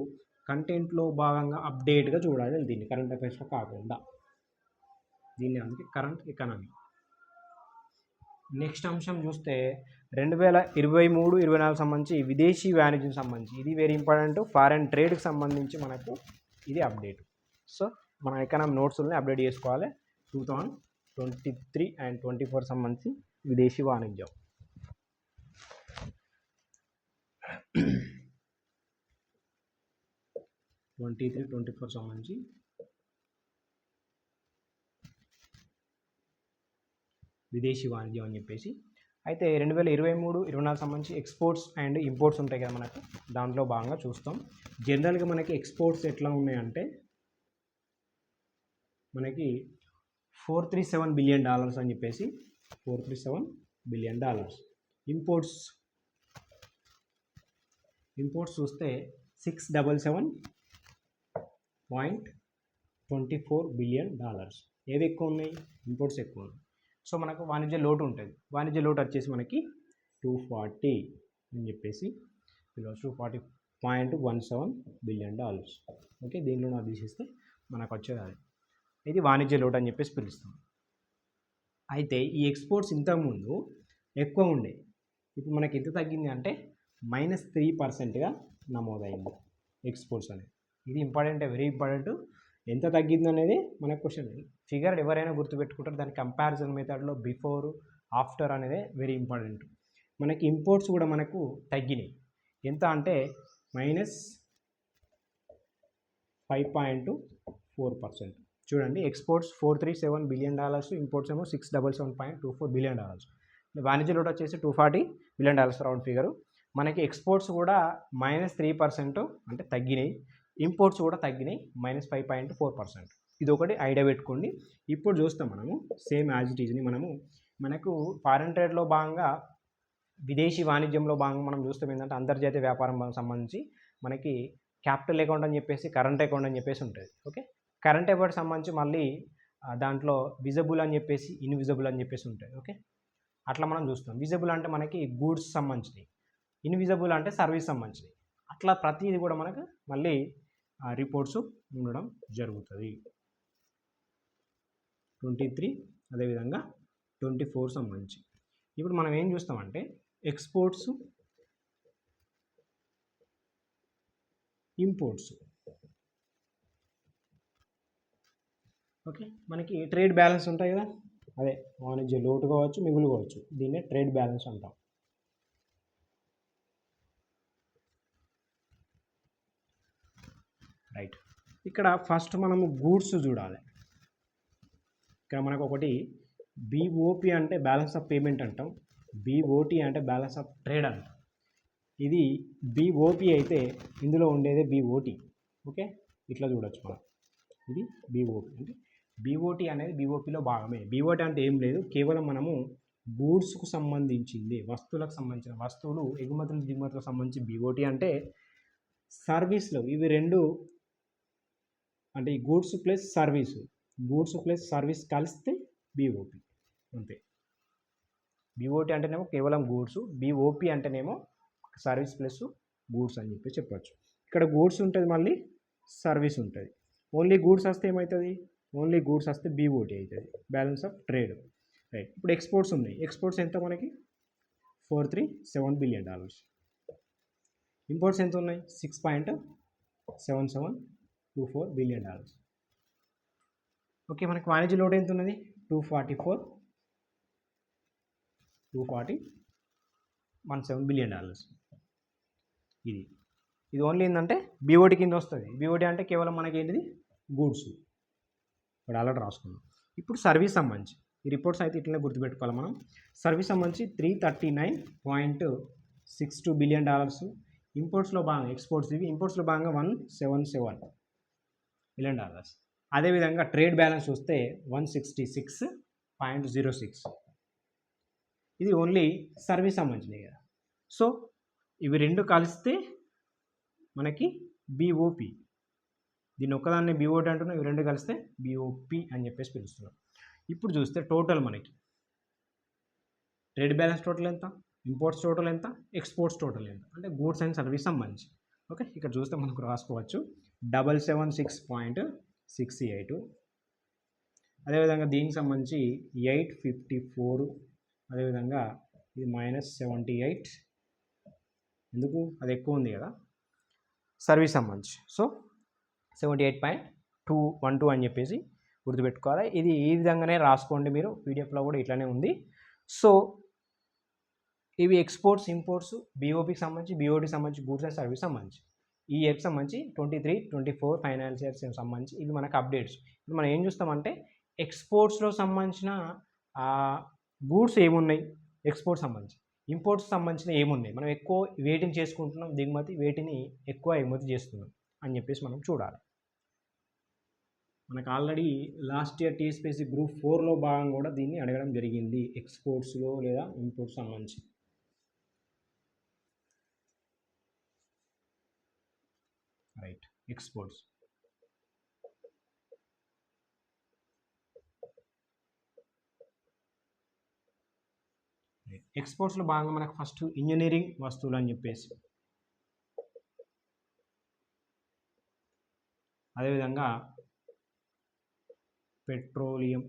కంటెంట్లో భాగంగా అప్డేట్గా చూడాలి దీన్ని, కరెంట్ అఫైర్స్లో కాకుండా. దీన్ని అందుకే కరెంట్ ఎకానమీ. నెక్స్ట్ అంశం చూస్తే 2023-24 సంబంధించి విదేశీ వాణిజ్యం సంబంధించి ఇది వెరీ ఇంపార్టెంట్. ఫారెన్ ట్రేడ్కి సంబంధించి మనకు ఇది అప్డేట్. సో మన ఎకానమీ నోట్స్ని అప్డేట్ చేసుకోవాలి. 2023 and 24 సంబంధించి విదేశీ వాణిజ్యం. 23-24 సంబంధించి విదేశీ వాణిజ్యం అని చెప్పేసి. అయితే 2023-24 సంబంధించి ఎక్స్పోర్ట్స్ అండ్ ఇంపోర్ట్స్ ఉంటాయి కదా మనకు, దాంట్లో భాగంగా చూస్తాం. జనరల్గా మనకి ఎక్స్పోర్ట్స్ ఎట్లా ఉన్నాయంటే మనకి $437 బిలియన్ అని చెప్పేసి, $437 బిలియన్. ఇంపోర్ట్స్ చూస్తే $677.24 బిలియన్. ఏవి ఎక్కువ ఉన్నాయి? ఇంపోర్ట్స్ ఎక్కువ ఉన్నాయి. సో మనకు వాణిజ్య లోటు ఉంటుంది. వాణిజ్య లోటు వచ్చేసి మనకి 240 అని చెప్పేసి, $240.17 బిలియన్. ఓకే, దీనిలో నాకు తీసేస్తే మనకు వచ్చేది అది. ఇది వాణిజ్య లోటు అని చెప్పేసి పిలుస్తాం. అయితే ఈ ఎక్స్పోర్ట్స్ ఇంతకుముందు ఎక్కువ ఉండే, ఇప్పుడు మనకి ఎంత తగ్గింది అంటే -3%గా నమోదైంది ఎక్స్పోర్ట్స్ అనేది. ఇది ఇంపార్టెంట్, వెరీ ఇంపార్టెంట్. ఎంత తగ్గింది అనేది మనకు క్వశ్చన్. ఫిగర్ ఎవరైనా గుర్తుపెట్టుకుంటారు, దాని కంపారిజన్ మెథడ్లో బిఫోర్ ఆఫ్టర్ అనేది వెరీ ఇంపార్టెంట్. మనకి ఇంపోర్ట్స్ కూడా మనకు తగ్గినాయి. ఎంత అంటే -5.4%. చూడండి, ఎక్స్పోర్ట్స్ $437 బిలియన్, ఇంపోర్ట్స్ ఏమో $677.24 బిలియన్. వాణిజ్య లోటు వచ్చేసి $240 బిలియన్ రౌండ్ ఫిగరు. మనకి ఎక్స్పోర్ట్స్ కూడా -3% అంటే తగ్గినాయి, ఇంపోర్ట్స్ కూడా తగ్గినాయి, -5.4%. ఇది ఒకటి ఐడియా పెట్టుకోండి. ఇప్పుడు చూస్తాం మనము సేమ్ యాజ్ ఇట్ ఈజ్ని మనకు ఫారెన్ ట్రేడ్లో భాగంగా విదేశీ వాణిజ్యంలో భాగంగా మనం చూస్తాం ఏంటంటే అంతర్జాతీయ వ్యాపారం సంబంధించి మనకి క్యాపిటల్ అకౌంట్ అని చెప్పేసి కరెంట్ అకౌంట్ అని చెప్పేసి ఉంటుంది. ఓకే, కరెంట్ అకౌంట్ సంబంధించి మళ్ళీ దాంట్లో విజిబుల్ అని చెప్పేసి ఇన్విజిబుల్ అని చెప్పేసి ఉంటుంది. ఓకే, అట్లా మనం చూస్తాం. విజిబుల్ అంటే మనకి గూడ్స్ సంబంధించినవి, ఇన్విజిబుల్ అంటే సర్వీస్ సంబంధించినవి. అట్లా ప్రతిదీ కూడా మనకు మళ్ళీ రిపోర్ట్స్ ఉండడం జరుగుతుంది. 23 అదేవిధంగా 24 సంబంధించి ఇప్పుడు మనం ఏం చూస్తామంటే ఎక్స్పోర్ట్స్, ఇంపోర్ట్స్. ఓకే, మనకి ట్రేడ్ బ్యాలెన్స్ ఉంటాయి కదా, అదే వాణిజ్య లోటు కావచ్చు, మిగులు కావచ్చు, దీన్నే ట్రేడ్ బ్యాలెన్స్ అంటాం. రైట్, ఇక్కడ ఫస్ట్ మనము గూడ్స్ చూడాలి. ఇక్కడ మనకు ఒకటి బిఓపి అంటే బ్యాలెన్స్ ఆఫ్ పేమెంట్ అంటాం, బిఓటి అంటే బ్యాలెన్స్ ఆఫ్ ట్రేడ్ అంటాం. ఇది బిఓపి అయితే ఇందులో ఉండేదే బిఓటి. ఓకే, ఇట్లా చూడొచ్చు మనం. ఇది బిఓపి అంటే బిఓటి అనేది బిఓపిలో భాగమే. బిఓటి అంటే ఏం లేదు, కేవలం మనము గూడ్స్కు సంబంధించింది, వస్తువులకు సంబంధించిన వస్తువులు ఎగుమతులు దిగుమతులకు సంబంధించి బిఓటి అంటే. సర్వీస్లో ఇవి రెండు అంటే ఈ goods plus service, goods plus service కలిస్తే బిఓపి అంతే. బిఓటి అంటేనేమో కేవలం గూడ్స్, బిఓపి అంటేనేమో సర్వీస్ ప్లస్ గూడ్స్ అని చెప్పి చెప్పచ్చు. ఇక్కడ గూడ్స్ ఉంటుంది, మళ్ళీ సర్వీస్ ఉంటుంది. ఓన్లీ గూడ్స్ వస్తే ఏమవుతుంది, ఓన్లీ గూడ్స్ వస్తే బిఓటి అవుతుంది, బ్యాలెన్స్ ఆఫ్ ట్రేడ్. రైట్, ఇప్పుడు ఎక్స్పోర్ట్స్ ఉన్నాయి. ఎక్స్పోర్ట్స్ ఎంత మనకి $437 బిలియన్. ఇంపోర్ట్స్ ఎంత ఉన్నాయి, $6.7724 బిలియన్. ఓకే, మనకి వాణిజ్య లోటు ఎంత ఉన్నది, 240.17 బిలియన్. ఇది ఓన్లీ ఏంటంటే బిఓటి కింద వస్తుంది. బిఓటి అంటే కేవలం మనకి ఏంటిది, గూడ్స్. ఇప్పుడు ఆల్రెడీ రాసుకున్నాం. ఇప్పుడు సర్వీస్ సంబంధించి ఈ రిపోర్ట్స్ అయితే ఇట్లనే గుర్తుపెట్టుకోవాలి మనం. సర్వీస్ సంబంధించి $339.62 బిలియన్. ఇంపోర్ట్స్లో భాగంగా ఎక్స్పోర్ట్స్, ఇవి ఇంపోర్ట్స్లో భాగంగా $177 బిలియన్. అదేవిధంగా ట్రేడ్ బ్యాలెన్స్ చూస్తే 166.06. ఇది ఓన్లీ సర్వీస్ సంబంధించినవి కదా. సో ఇవి రెండు కలిస్తే మనకి బిఓపి. దీన్ని ఒక్కదాన్ని బిఓటి అంటున్నాం, ఇవి రెండు కలిస్తే బిఓపి అని చెప్పేసి పిలుస్తున్నాం. ఇప్పుడు చూస్తే టోటల్ మనకి ట్రేడ్ బ్యాలెన్స్ టోటల్ ఎంత, ఇంపోర్ట్స్ టోటల్ ఎంత, ఎక్స్పోర్ట్స్ టోటల్ ఎంత, అంటే గూడ్స్ అండ్ సర్వీస్ సంబంధించి. ఓకే, ఇక్కడ చూస్తే మనకు రాసుకోవచ్చు 776.68. అదేవిధంగా దీనికి సంబంధించి 854. అదేవిధంగా ఇది -78. ఎందుకు, అది ఎక్కువ ఉంది కదా సర్వీస్ సంబంధించి. సో 78.212 అని చెప్పేసి గుర్తుపెట్టుకోవాలి. ఇది ఈ విధంగానే రాసుకోండి మీరు, పీడిఎఫ్లో కూడా ఇట్లానే ఉంది. సో ఇవి ఎక్స్పోర్ట్స్, ఇంపోర్ట్స్, బిఓపికి సంబంధించి, బిఓటికి సంబంధించి, గూడ్స్ అండ్ సర్వీస్ సంబంధించి. ఈ ఇయర్కి సంబంధించి 23-24 ఫైనాన్షియల్ ఇయర్స్ సంబంధించి ఇవి మనకు అప్డేట్స్. ఇప్పుడు మనం ఏం చూస్తామంటే ఎక్స్పోర్ట్స్లో సంబంధించిన గూడ్స్ ఏమున్నాయి, ఎక్స్పోర్ట్స్ సంబంధించి, ఇంపోర్ట్స్ సంబంధించిన ఏమున్నాయి, మనం ఎక్కువ వేటిని చేసుకుంటున్నాం దిగుమతి, వేటిని ఎక్కువ ఎగుమతి చేస్తున్నాం అని చెప్పేసి మనం చూడాలి. మనకు already last year TSPSC group 4లో భాగంగా కూడా దీన్ని అడగడం జరిగింది, ఎక్స్పోర్ట్స్లో లేదా ఇంపోర్ట్స్ సంబంధించి. Right, exports. ఎక్స్పోర్ట్స్లో భాగంగా మనకు ఫస్ట్ ఇంజనీరింగ్ వస్తువులు అని చెప్పేసి, అదేవిధంగా పెట్రోలియం.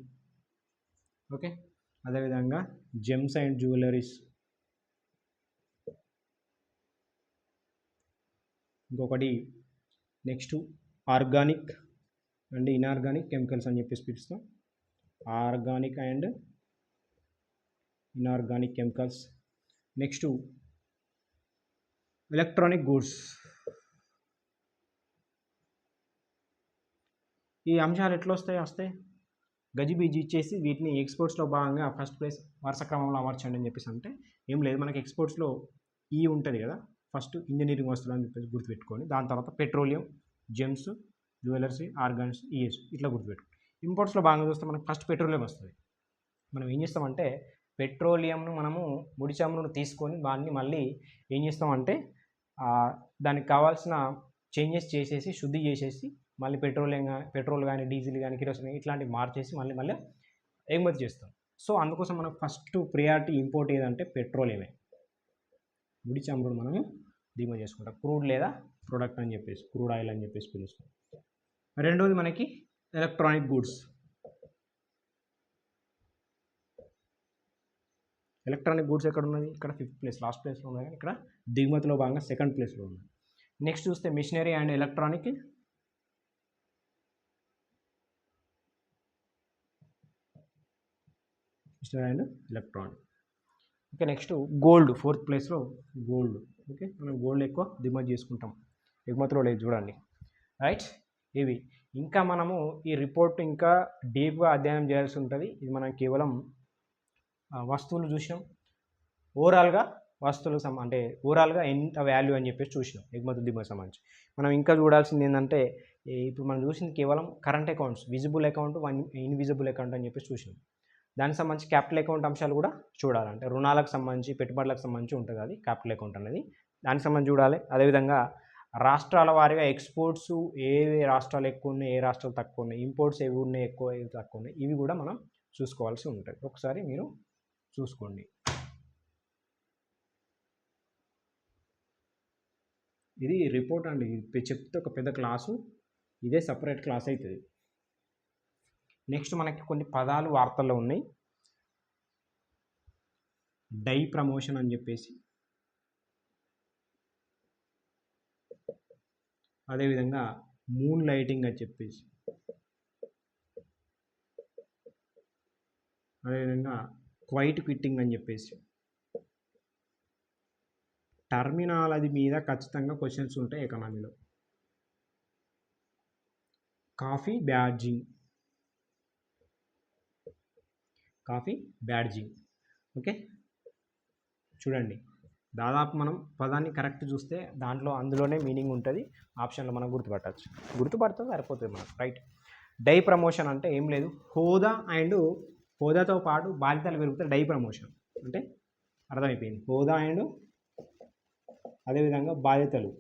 ఓకే, అదేవిధంగా జెమ్స్ అండ్ జ్యువెలరీస్, ఇంకొకటి next organic and inorganic chemicals అని చెప్పేసి పిలుస్తాం, organic and inorganic chemicals. Next electronic goods. ఈ అంశాలు ఎట్లా వస్తాయి, గజిబిజి ఇచ్చేసి వీటిని ఎక్స్పోర్ట్స్లో భాగంగా ఫస్ట్ ప్లేస్ వరుస క్రమంలో అమర్చండి అని చెప్పేసి అంటే ఏం లేదు. మనకి ఎక్స్పోర్ట్స్లో ఈ ఉంటుంది కదా, ఫస్ట్ ఇంజనీరింగ్ వస్తువులు అని చెప్పేసి గుర్తుపెట్టుకొని, దాని తర్వాత పెట్రోలియం, జెమ్స్, జ్యువెలర్సీ, ఆర్గాన్స్, ఈఎస్ ఇట్లా గుర్తుపెట్టుకో. ఇంపోర్ట్స్లో భాగంగా చూస్తే మనకు ఫస్ట్ పెట్రోలియం వస్తుంది. మనం ఏం చేస్తామంటే పెట్రోలియంను మనము ముడి చమురును తీసుకొని దాన్ని మళ్ళీ ఏం చేస్తామంటే దానికి కావాల్సిన చేంజెస్ చేసేసి శుద్ధి చేసేసి మళ్ళీ పెట్రోల్ కానీ డీజిల్ కానీ కిరోసిన్ ఇట్లాంటివి మార్చేసి మళ్ళీ ఎగుమతి చేస్తాం. సో అందుకోసం మనకు ఫస్ట్ ప్రియారిటీ ఇంపోర్ట్ ఏదంటే పెట్రోలియమే. ముడి చమురును మనము దిగుమతి చేసుకుంటాం. క్రూడ్ లేదా ప్రొడక్ట్ అని చెప్పేసి, క్రూడ్ ఆయిల్ అని చెప్పేసి పిలుస్తాం. రెండోది మనకి ఎలక్ట్రానిక్ గూడ్స్. ఎలక్ట్రానిక్ గూడ్స్ ఎక్కడ ఉన్నది? ఇక్కడ 5th ప్లేస్, లాస్ట్ ప్లేస్లో ఉన్నది. ఇక్కడ దిగుమతిలో భాగంగా 2nd ప్లేస్లో ఉన్నది. నెక్స్ట్ చూస్తే machinery and electronic. Machinery and electronic. Okay, next gold 4th ప్లేస్లో గోల్డ్. ఓకే, మనం గోల్డ్ ఎక్కువ దిగుమతి చేసుకుంటాం, ఎగుమతిలో లేదు చూడండి. రైట్, ఇవి ఇంకా మనము ఈ రిపోర్ట్ ఇంకా డీప్గా అధ్యయనం చేయాల్సి ఉంటుంది. ఇది మనం కేవలం వస్తువులు చూసినాం, ఓవరాల్గా వస్తువులకు అంటే ఓవరాల్గా ఎంత వాల్యూ అని చెప్పేసి చూసినాం ఎగుమతి దిగుమతి సంబంధించి. మనం ఇంకా చూడాల్సింది ఏంటంటే ఇప్పుడు మనం చూసింది కేవలం current accounts, visible account, invisible account అని చెప్పేసి చూసినాం. దానికి సంబంధించి క్యాపిటల్ అకౌంట్ అంశాలు కూడా చూడాలంటే రుణాలకు సంబంధించి పెట్టుబడులకు సంబంధించి ఉంటుంది అది క్యాపిటల్ అకౌంట్ అనేది, దానికి సంబంధించి చూడాలి. అదేవిధంగా రాష్ట్రాల వారీగా ఎక్స్పోర్ట్స్ ఏ రాష్ట్రాలు ఎక్కువ ఉన్నాయి, ఏ రాష్ట్రాలు తక్కువ ఉన్నాయి, ఇంపోర్ట్స్ ఏవి ఉన్నాయి ఎక్కువ ఏవి తక్కువ ఉన్నాయి, ఇవి కూడా మనం చూసుకోవాల్సి ఉంటుంది. ఒకసారి మీరు చూసుకోండి. ఇది రిపోర్ట్ అండి, చెప్తే ఒక పెద్ద క్లాసు, ఇదే సపరేట్ క్లాస్ అవుతుంది. నెక్స్ట్ మనకి కొన్ని పదాలు వార్తల్లో ఉన్నాయి. డై ప్రమోషన్ అని చెప్పేసి, అదేవిధంగా మూన్ లైటింగ్ అని చెప్పేసి, అదేవిధంగా క్వైట్ క్విట్టింగ్ అని చెప్పేసి, టర్మినాలజీ మీద ఖచ్చితంగా క్వశ్చన్స్ ఉంటాయి ఎకనామీలో. కాఫీ బ్యాడ్జింగ్, ఓకే చూడండి. దాదాపు మనం పదాన్ని కరెక్ట్ చూస్తే అందులోనే మీనింగ్ ఉంటుంది. ఆప్షన్లో మనం గుర్తుపడుతుంది సరిపోతుంది మనకు. రైట్, డై ప్రమోషన్ అంటే ఏం లేదు, హోదాతో పాటు బాధ్యతలు పెరుగుతాయి. డై ప్రమోషన్ అంటే అర్థమైపోయింది, హోదా అండ్ అదేవిధంగా బాధ్యతలు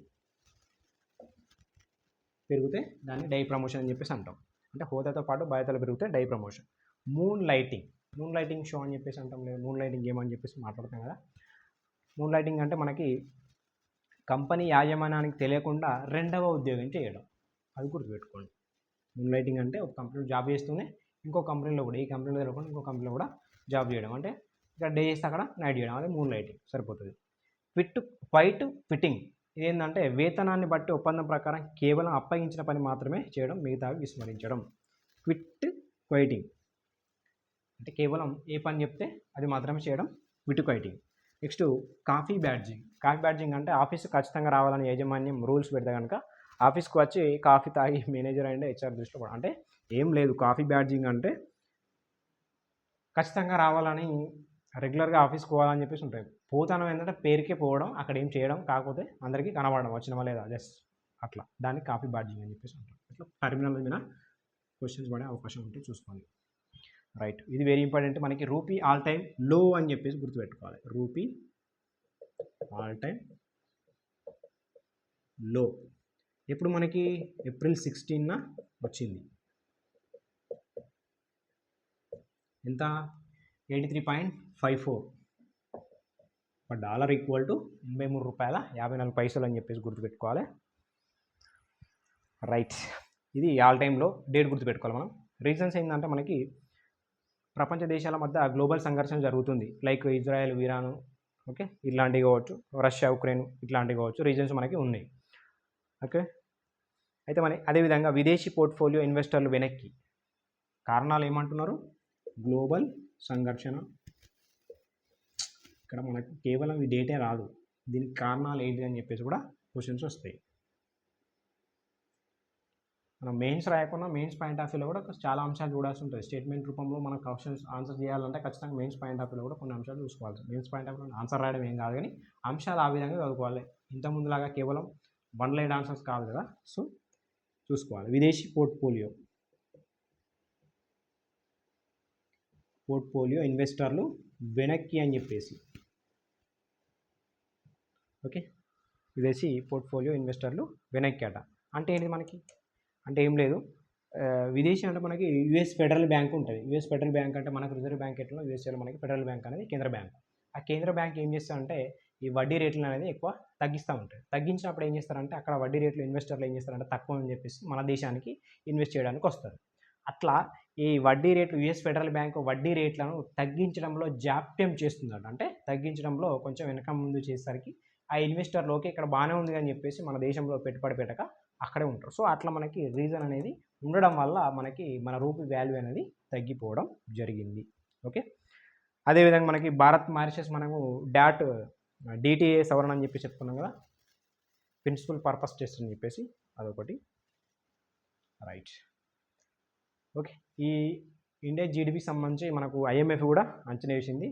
పెరిగితే దాన్ని డై ప్రమోషన్ అని చెప్పేసి అంటాం. అంటే హోదాతో పాటు బాధ్యతలు పెరిగితే dry promotion. Moon lighting show అని చెప్పేసి అంటాం, లేదు మూన్ లైటింగ్ గేమ్ అని చెప్పేసి మాట్లాడతాం కదా. మూన్ లైటింగ్ అంటే మనకి కంపెనీ యాజమాన్యానికి తెలియకుండా రెండవ ఉద్యోగం చేయడం, అది గుర్తుపెట్టుకోండి. మూన్ లైటింగ్ అంటే ఒక కంపెనీలో జాబ్ చేస్తూనే ఇంకో కంపెనీలో కూడా, ఈ కంపెనీలో తెలియకుండా ఇంకో కంపెనీలో కూడా జాబ్ చేయడం, అంటే ఇక్కడ డే చేస్తే అక్కడ నైట్ చేయడం, అది మూన్ లైటింగ్ సరిపోతుంది. క్వైట్ ఫిట్టింగ్, ఇదేంటంటే వేతనాన్ని బట్టి ఒప్పందం ప్రకారం కేవలం అప్పగించిన పని మాత్రమే చేయడం, మిగతావి విస్మరించడం. క్వైటింగ్ అంటే కేవలం ఏ పని చెప్తే అది మాత్రమే చేయడం, క్వైటింగ్. నెక్స్ట్ కాఫీ బ్యాడ్జింగ్ అంటే ఆఫీస్కి ఖచ్చితంగా రావాలని యాజమాన్యం రూల్స్ పెడితే కనుక ఆఫీస్కి వచ్చి కాఫీ తాగి మేనేజర్ అండ్ హెచ్ఆర్ దృష్టిలో కూడా, అంటే ఏం లేదు, కాఫీ బ్యాడ్జింగ్ అంటే ఖచ్చితంగా రావాలని రెగ్యులర్గా ఆఫీస్కి పోవాలని చెప్పేసి ఉంటుంది. పోతానం ఏంటంటే పేరుకే పోవడం, అక్కడ ఏం చేయడం, కాకపోతే అందరికీ కనబడడం వచ్చిన లేదా జస్ట్ అట్లా, దాన్ని కాఫీ బ్యాడ్జింగ్ అని చెప్పేసి ఉంటాం. ఇట్లా టర్మినాలజీ మీద క్వశ్చన్స్ పడే అవకాశం ఉంటే చూసుకోండి. రైట్, ఇది వెరీ ఇంపార్టెంట్. మనకి రూపీ ఆల్ టైమ్ లో అని చెప్పేసి గుర్తుపెట్టుకోవాలి. రూపీ ఆల్ టైమ్ లో ఎప్పుడు మనకి ఏప్రిల్ 16న వచ్చింది. ఎంత? 83.54 per dollar ఈక్వల్ టు $83.54 అని చెప్పేసి గుర్తుపెట్టుకోవాలి. రైట్, ఇది ఆల్ టైంలో డేట్ గుర్తుపెట్టుకోవాలి మనం. రీజన్స్ ఏంటంటే మనకి ప్రపంచ దేశాల మధ్య గ్లోబల్ సంఘర్షణ జరుగుతుంది, లైక్ ఇజ్రాయెల్, ఇరాన్, ఓకే ఇట్లాంటివి కావచ్చు, రష్యా, ఉక్రెయిన్ ఇట్లాంటివి కావచ్చు, రీజన్స్ మనకి ఉన్నాయి. ఓకే, అయితే అదేవిధంగా విదేశీ పోర్ట్ఫోలియో ఇన్వెస్టర్లు వెనక్కి, కారణాలు ఏమంటున్నారు? గ్లోబల్ సంఘర్షణ. ఇక్కడ మనకు కేవలం ఈ డేటే రాదు, దీనికి కారణాలు ఏంటి అని చెప్పేసి కూడా క్వశ్చన్స్ వస్తాయి. మనం మెయిన్స్ రాయకుండా మెయిన్స్ పాయింట్ ఆఫ్ వ్యూలో కూడా చాలా అంశాలు చూడాల్సి ఉంటుంది. స్టేట్మెంట్ రూపంలో మనం క్వశ్చన్స్ ఆన్సర్ చేయాలంటే ఖచ్చితంగా మెయిన్స్ పాయింట్ ఆఫ్ వ్యూలో కూడా కొన్ని అంశాలు చూసుకోవాలి. మెయిన్స్ పాయింట్ ఆఫ్ వ్యూలో ఆన్సర్ రాయడం ఏం కాదు, కానీ అంశాలు ఆ విధంగా చదువుకోవాలి. ఇంతకుముందులాగా కేవలం 1 లైన్ ఆన్సర్స్ కాదు కదా. సో చూసుకోవాలి. విదేశీ పోర్ట్ఫోలియో ఇన్వెస్టర్లు వెనక్కి అని చెప్పేసి. ఓకే, విదేశీ పోర్ట్ఫోలియో ఇన్వెస్టర్లు వెనక్కి అట. అంటే ఏంటి మనకి? అంటే ఏం లేదు, విదేశీ అంటే మనకి యుఎస్ ఫెడరల్ బ్యాంక్ ఉంటుంది. యుఎస్ ఫెడరల్ బ్యాంక్ అంటే మనకు రిజర్వ్ బ్యాంక్ ఎట్లా, యుఎస్ఏలో మనకి ఫెడరల్ బ్యాంక్ అనేది కేంద్ర బ్యాంక్. ఆ కేంద్ర బ్యాంక్ ఏం చేస్తారంటే ఈ వడ్డీ రేట్లు అనేది ఎక్కువ తగ్గిస్తూ ఉంటాయి. తగ్గించినప్పుడు ఏం చేస్తారంటే అక్కడ వడ్డీ రేట్లు ఇన్వెస్టర్లు ఏం చేస్తారంటే తక్కువ అని చెప్పేసి మన దేశానికి ఇన్వెస్ట్ చేయడానికి వస్తారు. అట్లా ఈ వడ్డీ రేట్లు యుఎస్ ఫెడరల్ బ్యాంక్ వడ్డీ రేట్లను తగ్గించడంలో జాప్యం చేస్తుందట. అంటే తగ్గించడంలో కొంచెం వెనక ముందు చేసేసరికి ఆ ఇన్వెస్టర్లోకి ఇక్కడ బాగానే ఉంది అని చెప్పేసి మన దేశంలో పెట్టుబడి పెట్టక అక్కడే ఉంటారు. సో అట్లా మనకి రీజన్ అనేది ఉండడం వల్ల మనకి మన రూపీ వాల్యూ అనేది తగ్గిపోవడం జరిగింది. ఓకే, అదేవిధంగా మనకి భారత్ మారిషస్ మనము డిటిఏ సవరణ అని చెప్పి చెప్పుకున్నాం కదా, ప్రిన్సిపల్ పర్పస్ టెస్ట్ అని చెప్పేసి అదొకటి. రైట్. ఓకే, ఈ ఇండియా జీడిపికి సంబంధించి మనకు ఐఎంఎఫ్ కూడా అంచనా వేసింది.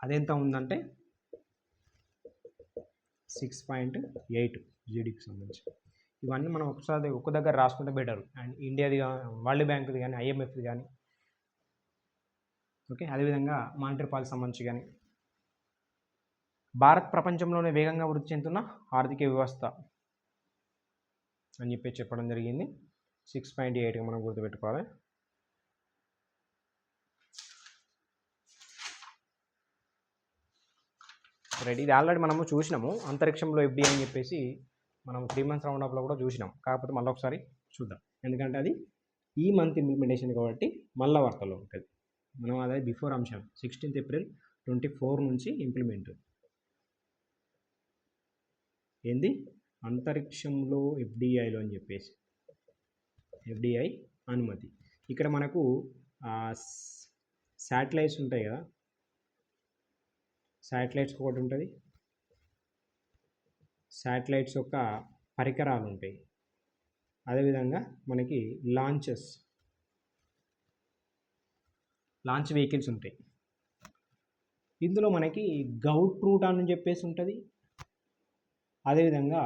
అదెంత ఉందంటే 6.8 జీడిపికి సంబంధించి. ఇవన్నీ మనం ఒకసారి ఒక్క దగ్గర రాసుకుంటే బెటర్. అండ్ ఇండియాది కానీ, వరల్డ్ బ్యాంక్ది కానీ, ఐఎంఎఫ్ది కానీ. ఓకే, అదేవిధంగా మానిటరీ పాలసీ సంబంధించి కానీ. భారత్ ప్రపంచంలోనే వేగంగా వృద్ధి చెందుతున్న ఆర్థిక వ్యవస్థ అని చెప్పి చెప్పడం జరిగింది. 6.8గా మనం గుర్తుపెట్టుకోవాలి. రైట్, ఇది ఆల్రెడీ మనము చూసినాము అంతరిక్షంలో ఎఫ్డిఐ అని చెప్పేసి మనం 3 months రౌండప్లో కూడా చూసినాం. కాకపోతే మళ్ళీ ఒకసారి చూద్దాం, ఎందుకంటే అది ఈ మంత్ ఇంప్లిమెంటేషన్ కాబట్టి మళ్ళీ వార్తల్లో ఉంటుంది. మనం అదే బిఫోర్ అంశం 16th April 2024 నుంచి ఇంప్లిమెంట్ ఏంది అంతరిక్షంలో ఎఫ్డిఐలో అని చెప్పేసి ఎఫ్డిఐ అనుమతి. ఇక్కడ మనకు శాటిలైట్స్ ఉంటాయి కదా, శాటిలైట్స్ ఒకటి ఉంటుంది, శాటిలైట్స్ యొక్క పరికరాలు ఉంటాయి. అదేవిధంగా మనకి లాంచ్ వెహికల్స్ ఉంటాయి. ఇందులో మనకి గౌట్ రూట్ అని చెప్పేసి ఉంటుంది, అదేవిధంగా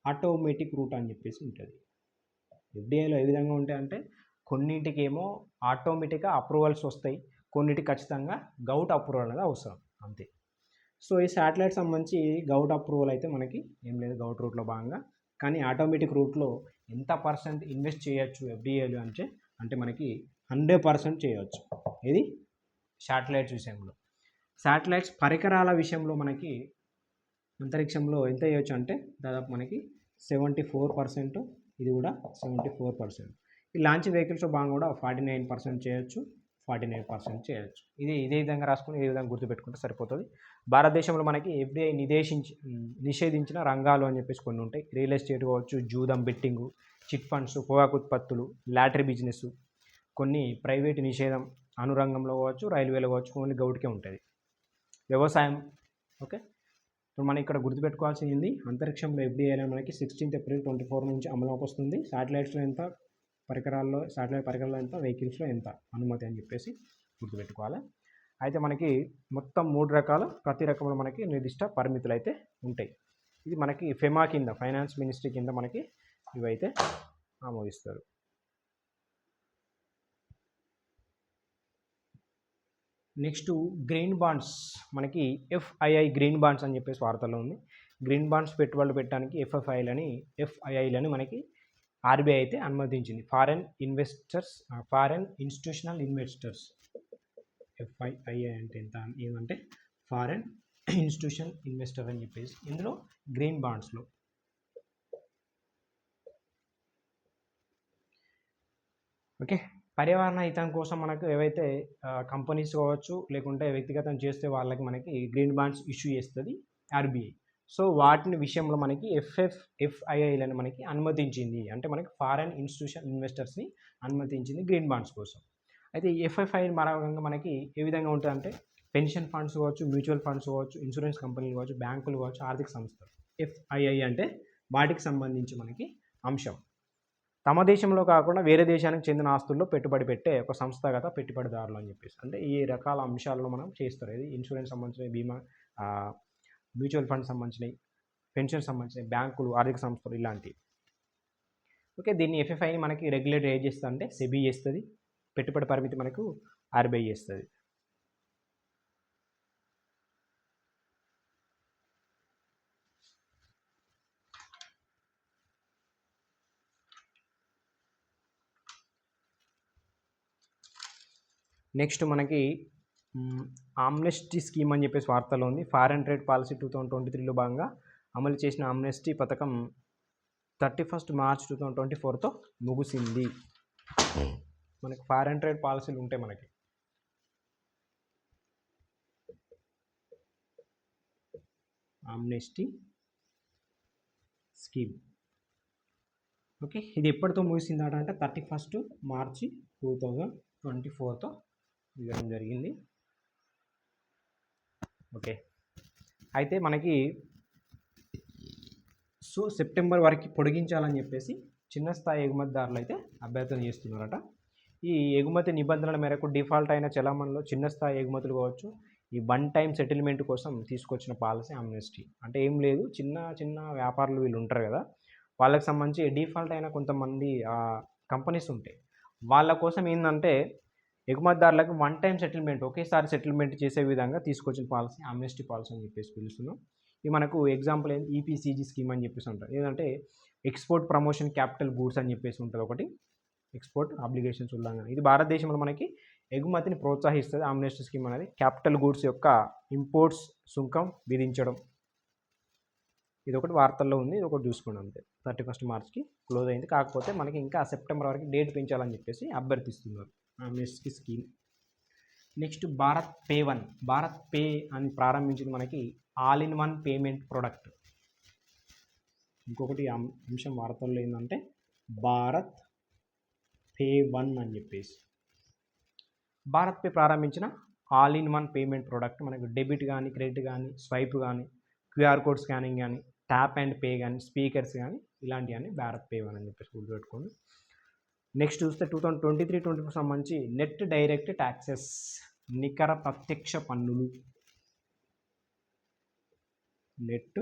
ఆటోమేటిక్ రూట్ అని చెప్పేసి ఉంటుంది. ఎఫ్డిఐలో ఏ విధంగా ఉంటాయంటే కొన్నింటికేమో ఆటోమేటిక్గా అప్రూవల్స్ వస్తాయి, కొన్నిటికి ఖచ్చితంగా గౌట్ అప్రూవల్ అనేది అవసరం, అంతే. సో ఈ శాటిలైట్ సంబంధించి గౌట్ అప్రూవల్ అయితే మనకి ఏం లేదు గౌట్ రూట్లో భాగంగా. కానీ ఆటోమేటిక్ రూట్లో ఎంత % ఇన్వెస్ట్ చేయొచ్చు ఎఫ్డిఐలు అంటే మనకి 100% చేయవచ్చు. ఇది శాటిలైట్స్ విషయంలో. శాటిలైట్స్ పరికరాల విషయంలో మనకి అంతరిక్షంలో ఎంత చేయొచ్చు అంటే దాదాపు మనకి 74%, ఇది కూడా 74%. ఈ లాంచ్ వెహికల్స్లో భాగంగా కూడా 49% చేయొచ్చు, 49% చేయొచ్చు. ఇదే విధంగా రాసుకుని ఏ విధంగా గుర్తుపెట్టుకుంటే సరిపోతుంది. భారతదేశంలో మనకి ఎఫ్డిఐ నిషేధించిన రంగాలు అని చెప్పేసి కొన్ని ఉంటాయి. రియల్ ఎస్టేట్ కావచ్చు, జూదం, బెట్టింగు, చిట్ ఫండ్స్, పొగాకు ఉత్పత్తులు, లాటరీ బిజినెస్, కొన్ని ప్రైవేట్ నిషేధం అనురంగంలో కావచ్చు, రైల్వేలో కావచ్చు, ఓన్లీ గౌట్కే ఉంటుంది. వ్యవసాయం. ఓకే, ఇప్పుడు మనం ఇక్కడ గుర్తుపెట్టుకోవాల్సింది అంతరిక్షంలో ఎఫ్డిఐలో మనకి 16th April 2024 నుంచి అమలులోకి వస్తుంది. శాటిలైట్స్లో ఎంత, శాటిలైట్ పరికరాల్లో ఎంత, వెహికల్స్లో ఎంత అనుమతి అని చెప్పేసి గుర్తుపెట్టుకోవాలి. అయితే మనకి మొత్తం 3 రకాలు, ప్రతి రకంలో మనకి నిర్దిష్ట పరిమితులు అయితే ఉంటాయి. ఇది మనకి ఫెమా కింద, ఫైనాన్స్ మినిస్ట్రీ కింద మనకి ఇవైతే ఆమోదిస్తారు. నెక్స్ట్ గ్రీన్ బాండ్స్, మనకి ఎఫ్ఐఐ గ్రీన్ బాండ్స్ అని చెప్పేసి వార్తల్లో ఉంది. గ్రీన్ బాండ్స్ పెట్టుబడులు పెట్టడానికి ఎఫ్ఐఐలని మనకి ఆర్బీఐ అయితే అనుమతించింది. Foreign institutional investors. ఎఫ్ఐఐ అంటే ఏమంటే ఫారెన్ ఇన్స్టిట్యూషనల్ ఇన్వెస్టర్ అని చెప్పేసి ఇందులో గ్రీన్ బాండ్స్లో. ఓకే, పర్యావరణ హితం కోసం మనకు ఏవైతే కంపెనీస్ కావచ్చు లేకుంటే వ్యక్తిగతం చేస్తే వాళ్ళకి మనకి గ్రీన్ బాండ్స్ ఇష్యూ చేస్తుంది ఆర్బీఐ. సో వాటిని విషయంలో మనకి ఎఫ్ఐఐలను మనకి అనుమతించింది. అంటే మనకి ఫారెన్ ఇన్స్టిట్యూషన్ ఇన్వెస్టర్స్ని అనుమతించింది గ్రీన్ బాండ్స్ కోసం. అయితే ఎఫ్ఐఐ భాగంగా మనకి ఏ విధంగా ఉంటుందంటే పెన్షన్ ఫండ్స్ కావచ్చు, మ్యూచువల్ ఫండ్స్ కావచ్చు, ఇన్సూరెన్స్ కంపెనీలు కావచ్చు, బ్యాంకులు కావచ్చు, ఆర్థిక సంస్థలు. ఎఫ్ఐఐ అంటే వాటికి సంబంధించి మనకి అంశం. తమ దేశంలో కాకుండా వేరే దేశానికి చెందిన ఆస్తుల్లో పెట్టుబడి పెట్టే ఒక సంస్థాగత పెట్టుబడిదారులు అని చెప్పేసి, అంటే ఈ రకాల అంశాలను మనం చేస్తారు. ఇది ఇన్సూరెన్స్ సంబంధించిన, బీమా, మ్యూచువల్ ఫండ్ సంబంధించినవి, పెన్షన్ సంబంధించినవి, బ్యాంకులు, ఆర్థిక సంస్థలు ఇలాంటివి. ఓకే, దీన్ని ఎఫ్ఎఫ్ఐని మనకి రెగ్యులేటర్ ఏం చేస్తుంది అంటే సెబీ చేస్తుంది, పెట్టుబడి పరిమితి మనకు ఆర్బీఐ చేస్తుంది. నెక్స్ట్ మనకి ఆమ్నెస్టీ స్కీమ్ అని చెప్పేసి వార్తలో ఉంది. ఫారెన్ ట్రేడ్ పాలసీ 2023లో భాగంగా అమలు చేసిన ఆమ్నెస్టీ పథకం 31 మార్చ్ 2024తో ముగిసింది. మనకి ఫారెన్ ట్రేడ్ పాలసీలు ఉంటాయి మనకి. ఆమ్నెస్టీ స్కీమ్ ఓకే, ఇది ఎప్పటితో ముగిసిందట అంటే 31 మార్చి 2024తో ఇవ్వడం జరిగింది. ఓకే, అయితే మనకి సెప్టెంబర్ వరకు పొడిగించాలని చెప్పేసి చిన్న స్థాయి ఎగుమతిదారులు అయితే అభ్యర్థన చేస్తున్నారట. ఈ ఎగుమతి నిబంధనల మేరకు డిఫాల్ట్ అయిన చలామణిలో చిన్న స్థాయి ఎగుమతులు కావచ్చు, ఈ వన్ టైం సెటిల్మెంట్ కోసం తీసుకొచ్చిన పాలసీ ఆమ్నెస్టీ. అంటే ఏం లేదు, చిన్న చిన్న వ్యాపారులు వీళ్ళు ఉంటారు కదా, వాళ్ళకి సంబంధించి డిఫాల్ట్ అయిన కొంతమంది కంపెనీస్ ఉంటాయి. వాళ్ళ కోసం ఏంటంటే ఎగుమతిదారులకు వన్ టైం సెటిల్మెంట్, ఒకేసారి సెటిల్మెంట్ చేసే విధంగా తీసుకొచ్చిన పాలసీ ఆమ్నెస్టీ పాలసీ అని చెప్పేసి పిలుస్తున్నాం. ఇది మనకు ఎగ్జాంపుల్ ఏంటి, ఈపీసీజీ స్కీమ్ అని చెప్పేసి ఉంటుంది. ఏంటంటే ఎక్స్పోర్ట్ ప్రమోషన్ క్యాపిటల్ గూడ్స్ అని చెప్పేసి ఉంటుంది ఒకటి, ఎక్స్పోర్ట్ అబ్లిగేషన్స్ ఉల్లంఘన. ఇది భారతదేశంలో మనకి ఎగుమతిని ప్రోత్సహిస్తుంది. ఆమ్నెస్టీ స్కీమ్ అనేది క్యాపిటల్ గూడ్స్ యొక్క ఇంపోర్ట్స్ సుంకం విధించడం. ఇది ఒకటి వార్తల్లో ఉంది, ఇది ఒకటి చూసుకోండి అంతే. 31 మార్చ్కి క్లోజ్ అయింది. కాకపోతే మనకి ఇంకా సెప్టెంబర్ వరకు డేట్ పెంచాలని చెప్పేసి అభ్యర్థిస్తున్నారు amnesty scheme. Next Bharat pay 1. Bharat pay అని ప్రారంభించింది మనకి all in one payment product. ఇంకొకటి అంశం వార్తల్లో ఏంటంటే భారత్ పే 1 అని చెప్పేసి. భారత్ పే ప్రారంభించిన all in one payment product. మనకు డెబిట్ కానీ, క్రెడిట్ కానీ, స్వైప్ కానీ, క్యూఆర్ కోడ్ స్కానింగ్ కానీ, ట్యాప్ అండ్ పే కానీ, స్పీకర్స్ కానీ, ఇలాంటివన్నీ భారత్ పే 1 అని చెప్పేసి గుర్తుపెట్టుకోండి. నెక్స్ట్ చూస్తే 2023-24 సంబంధించి నెట్ డైరెక్ట్ ట్యాక్సెస్, నికర ప్రత్యక్ష పన్నులు. నెట్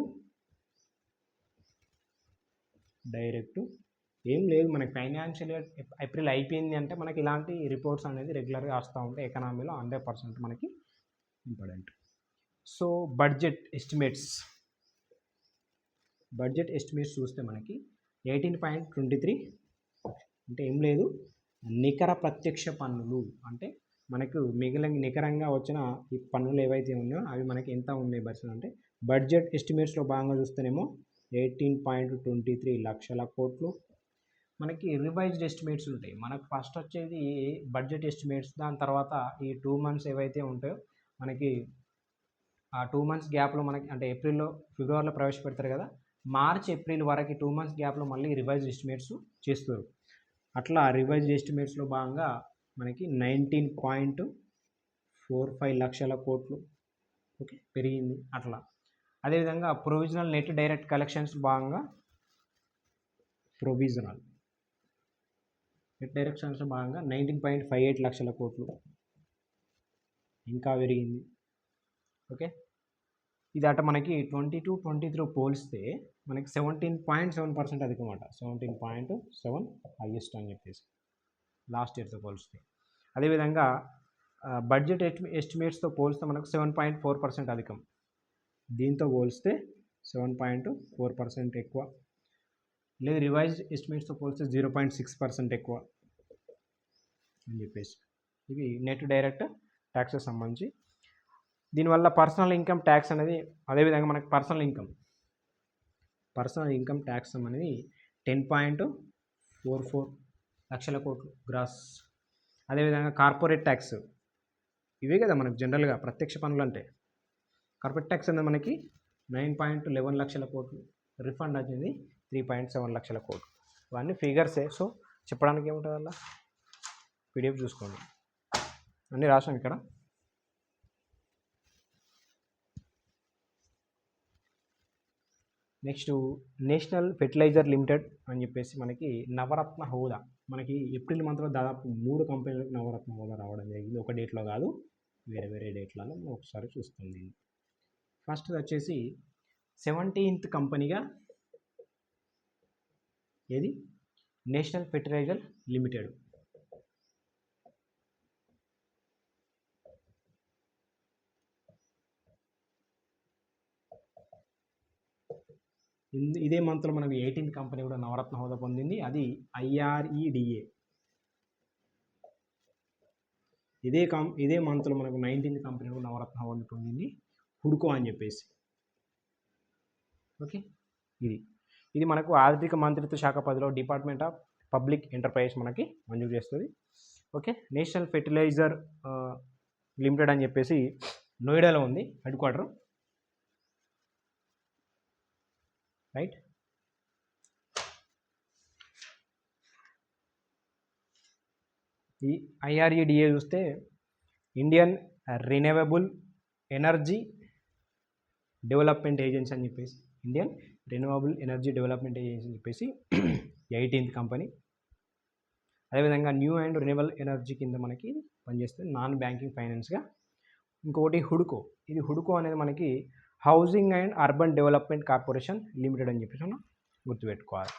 డైరెక్ట్ ఏం లేదు, మనకి ఫైనాన్షియల్ ఇయర్ ఏప్రిల్ అయిపోయింది అంటే మనకి ఇలాంటి రిపోర్ట్స్ అనేది రెగ్యులర్గా వస్తూ ఉంటాయి. ఎకనామీలో 100% మనకి ఇంపార్టెంట్. సో బడ్జెట్ ఎస్టిమేట్స్ చూస్తే మనకి 18.23 అంటే ఏం లేదు, నికర ప్రత్యక్ష పన్నులు అంటే మనకు నికరంగా వచ్చిన ఈ పన్నులు ఏవైతే ఉన్నాయో అవి మనకి ఎంత ఉన్నాయి పర్సెంట్ అంటే బడ్జెట్ ఎస్టిమేట్స్లో భాగంగా చూస్తేనేమో 18.23 లక్షల కోట్లు. మనకి రివైజ్డ్ ఎస్టిమేట్స్ ఉంటాయి. మనకు ఫస్ట్ వచ్చేది బడ్జెట్ ఎస్టిమేట్స్, దాని తర్వాత ఈ 2 months ఏవైతే ఉంటాయో మనకి ఆ 2 months గ్యాప్లో మనకి అంటే ఫిబ్రవరిలో ప్రవేశపెడతారు కదా, మార్చ్ ఏప్రిల్ వరకు 2 months గ్యాప్లో మళ్ళీ రివైజ్డ్ ఎస్టిమేట్స్ చేస్తారు. అట్లా రివైజ్డ్ ఎస్టిమేట్స్లో భాగంగా మనకి 19.45 లక్షల కోట్లు ఓకే పెరిగింది అట్లా. అదేవిధంగా ప్రొవిజనల్ నెట్ డైరెక్ట్ కలెక్షన్స్ భాగంగా ప్రొవిజనల్ నెట్ డైరెక్షన్స్ భాగంగా 19.58 లక్షల కోట్లు ఇంకా పెరిగింది. ఓకే, ఇది అట మనకి 22-23 పోలిస్తే మనకి 17.7% అధికమాట. 17.7 హైయెస్ట్ అని చెప్పేసి లాస్ట్ ఇయర్తో పోలిస్తే. అదేవిధంగా బడ్జెట్ ఎస్టిమేట్స్తో పోలిస్తే మనకు 7.4% అధికం. దీంతో పోలిస్తే 7.4% ఎక్కువ. లేదు రివైజ్డ్ ఎస్టిమేట్స్తో పోలిస్తే 0.6% ఎక్కువ అని చెప్పేసి. ఇవి నెట్ డైరెక్ట్ ట్యాక్సెస్ సంబంధించి. దీనివల్ల పర్సనల్ ఇన్కమ్ ట్యాక్స్ అనేది, అదేవిధంగా మనకి పర్సనల్ ఇన్కమ్ ట్యాక్స్ అనేది 10.44 లక్షల కోట్లు గ్రాస్. అదేవిధంగా కార్పొరేట్ ట్యాక్స్, ఇవే కదా మనకు జనరల్గా ప్రత్యక్ష పన్నులు అంటే. కార్పొరేట్ ట్యాక్స్ అనేది మనకి 9.11 లక్షల కోట్లు, రిఫండ్ అనేది 3.7 లక్షల కోట్లు. ఇవన్నీ ఫిగర్సే, సో చెప్పడానికి ఏముంటుంది అలా, పీడిఎఫ్ చూసుకోండి, అన్నీ రాసాం ఇక్కడ. నెక్స్ట్ నేషనల్ ఫెర్టిలైజర్ లిమిటెడ్ అని చెప్పేసి మనకి నవరత్న హోదా. మనకి ఏప్రిల్ మంత్లో దాదాపు 3 కంపెనీలకు నవరత్న హోదా రావడం జరిగింది. ఒక డేట్లో కాదు, వేరే డేట్లలో మనం ఒకసారి చూస్తుంది. ఫస్ట్ వచ్చేసి 17th కంపెనీగా ఏది నేషనల్ ఫెర్టిలైజర్ లిమిటెడ్. ఇదే మంత్లో మనకు 18th కంపెనీ కూడా నవరత్న హోదా పొందింది, అది IREDA. ఇదే మంత్లో మనకు 19th కంపెనీ కూడా నవరత్న హోదా పొందింది, హుడ్కో అని చెప్పేసి. ఓకే, ఇది మనకు ఆర్థిక మంత్రిత్వ శాఖ పరిధిలో డిపార్ట్మెంట్ ఆఫ్ పబ్లిక్ ఎంటర్ప్రైజెస్ మనకి మంజూరు చేస్తుంది. ఓకే, నేషనల్ ఫెర్టిలైజర్ లిమిటెడ్ అని చెప్పేసి నోయిడాలో ఉంది హెడ్ క్వార్టర్, రైట్. ఈ IREDA చూస్తే Indian renewable energy development agency అని చెప్పేసి, Indian renewable energy development agency అని చెప్పేసి 18th కంపెనీ. అదేవిధంగా న్యూ అండ్ రిన్యూవబుల్ ఎనర్జీ కింద మనకి పనిచేస్తుంది, నాన్ బ్యాంకింగ్ ఫైనాన్స్గా. ఇంకొకటి హుడ్కో. ఇది హుడ్కో అనేది మనకి housing and urban development corporation limited అని చెప్పేసి మనం గుర్తుపెట్టుకోవాలి.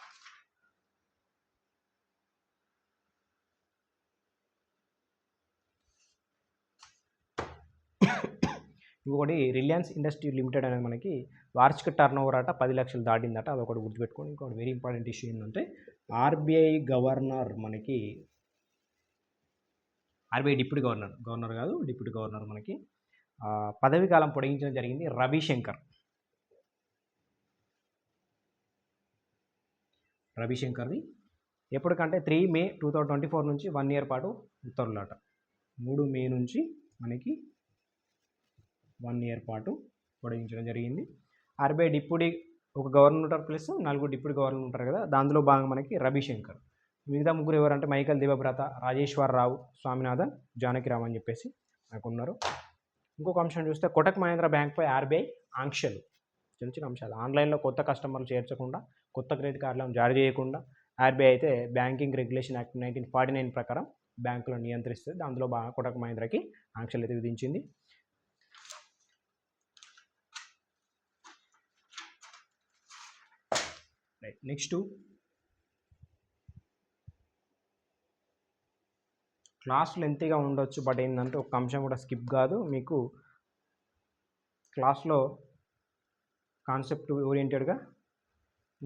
ఇంకొకటి రిలయన్స్ ఇండస్ట్రీ లిమిటెడ్ అనేది మనకి వార్షిక టర్న్ ఓవర్ అట 10 లక్షలు దాటిందట, అదొకటి గుర్తుపెట్టుకోండి. ఇంకొకటి వెరీ ఇంపార్టెంట్ ఇష్యూ ఏంటంటే RBI గవర్నర్ మనకి, RBI డిప్యూటీ గవర్నర్ కాదు, డిప్యూటీ గవర్నర్ మనకి పదవి కాలం పొడిగించడం జరిగింది, రవిశంకర్ది. ఎప్పటికంటే 3 May 2024 నుంచి 1 year పాటు ఉత్తర్వులాట. 3 May నుంచి మనకి 1 year పాటు పొడిగించడం జరిగింది. RBI డిప్యూటీ ఒక గవర్నర్ ఉంటారు, ప్లస్ 4 డిప్యూటీ గవర్నర్ ఉంటారు కదా, దాంట్లో భాగంగా మనకి రవిశంకర్. మిగతా ముగ్గురు ఎవరంటే మైకల్ దేవవ్రత, రాజేశ్వరరావు, స్వామినాథన్, జానకిరామ్ అని చెప్పేసి మనకు ఉన్నారు. ఇంకొక అంశం చూస్తే కోటక్ మహీంద్రా బ్యాంక్పై RBI ఆంక్షలు. చిన్న చిన్న అంశాలు, ఆన్లైన్లో కొత్త కస్టమర్లు చేర్చకుండా, కొత్త క్రెడిట్ కార్డులను జారీ చేయకుండా RBI అయితే బ్యాంకింగ్ రెగ్యులేషన్ యాక్ట్ 1949 ప్రకారం బ్యాంకులను నియంత్రిస్తుంది. దాంట్లో బాగా కోటక్ మహీంద్రాకి ఆంక్షలు అయితే విధించింది. రైట్, నెక్స్ట్ క్లాస్ లెంతీగా ఉండొచ్చు, బట్ ఏంటంటే ఒక అంశం కూడా స్కిప్ కాదు, మీకు క్లాస్లో కాన్సెప్ట్ ఓరియంటెడ్గా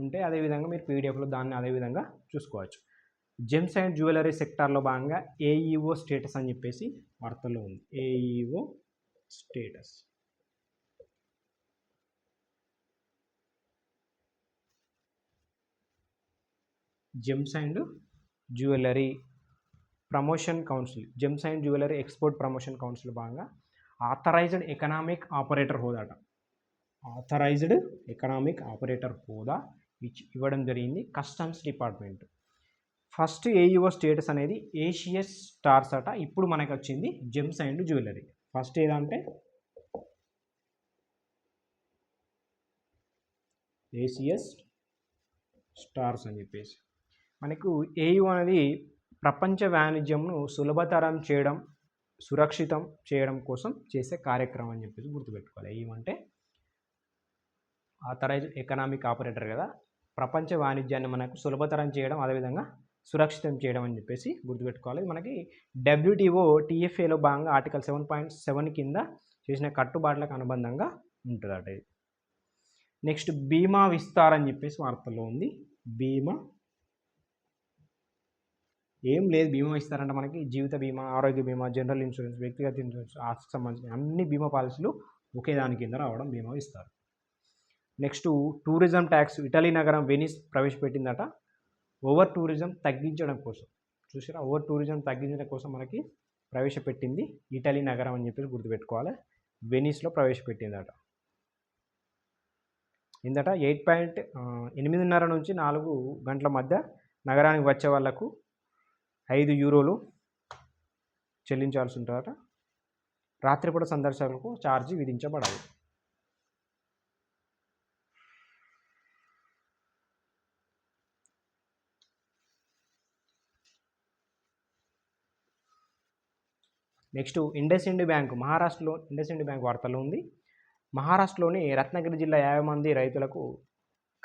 ఉంటే అదేవిధంగా మీరు పీడిఎఫ్లో దాన్ని అదేవిధంగా చూసుకోవచ్చు. జెమ్స్ అండ్ జ్యువెలరీ సెక్టార్లో భాగంగా AEO స్టేటస్ అని చెప్పేసి వార్తల్లో ఉంది. AEO status. Gems and jewellery promotion council, gems and jewellery export promotion council భాగంగా ఆథరైజ్డ్ ఎకనామిక్ ఆపరేటర్ హోదాట, ఆథరైజ్డ్ ఎకనామిక్ ఆపరేటర్ హోదా ఇవ్వడం జరిగింది customs department. First AEO status అనేది ఏషియస్ స్టార్స్ అట, ఇప్పుడు మనకి వచ్చింది జెమ్స్ అండ్ జ్యువెలరీ. ఫస్ట్ ఏదంటే ఏషియస్ స్టార్స్ అని చెప్పేసి. మనకు AEO అనేది ప్రపంచ వాణిజ్యంను సులభతరం చేయడం, సురక్షితం చేయడం కోసం చేసే కార్యక్రమం అని చెప్పేసి గుర్తుపెట్టుకోవాలి. AEO అంటే ఆథరైజ్డ్ ఎకనామిక్ ఆపరేటర్ కదా, ప్రపంచ వాణిజ్యాన్ని మనకు సులభతరం చేయడం, అదేవిధంగా సురక్షితం చేయడం అని చెప్పేసి గుర్తుపెట్టుకోవాలి. మనకి WTO TFAలో భాగంగా ఆర్టికల్ 7.7 కింద చేసిన కట్టుబాట్లకు అనుబంధంగా ఉంటుందట ఇది. నెక్స్ట్ బీమా విస్తార్ అని చెప్పేసి వార్తల్లో ఉంది. బీమా ఏం లేదు, బీమా ఇస్తారంటే మనకి జీవిత బీమా, ఆరోగ్య బీమా, జనరల్ ఇన్సూరెన్స్, వ్యక్తిగత ఇన్సూరెన్స్, ఆస్తికి సంబంధించిన అన్ని బీమా పాలసీలు ఒకే దాని కింద రావడం బీమా ఇస్తారు. నెక్స్ట్ టూరిజం ట్యాక్స్ ఇటలీ నగరం వెనిస్ ప్రవేశపెట్టిందట, ఓవర్ టూరిజం తగ్గించడం కోసం. చూసారా, ఓవర్ టూరిజం తగ్గించడం కోసం మనకి ప్రవేశపెట్టింది ఇటలీ నగరం అని చెప్పేసి గుర్తుపెట్టుకోవాలి. వెనిస్లో ప్రవేశపెట్టిందట. ఏందట 8:30 నుంచి 4 గంటల మధ్య నగరానికి వచ్చే వాళ్లకు €5 చెల్లించాల్సి ఉంటుందట. రాత్రిపూట సందర్శకులకు ఛార్జీ విధించబడాలి. నెక్స్ట్ ఇండస్ ఇండ్ బ్యాంక్, మహారాష్ట్రలో ఇండస్ ఇండ్ బ్యాంక్ వార్తల్లో ఉంది. మహారాష్ట్రలోని రత్నగిరి జిల్లా 50 మంది రైతులకు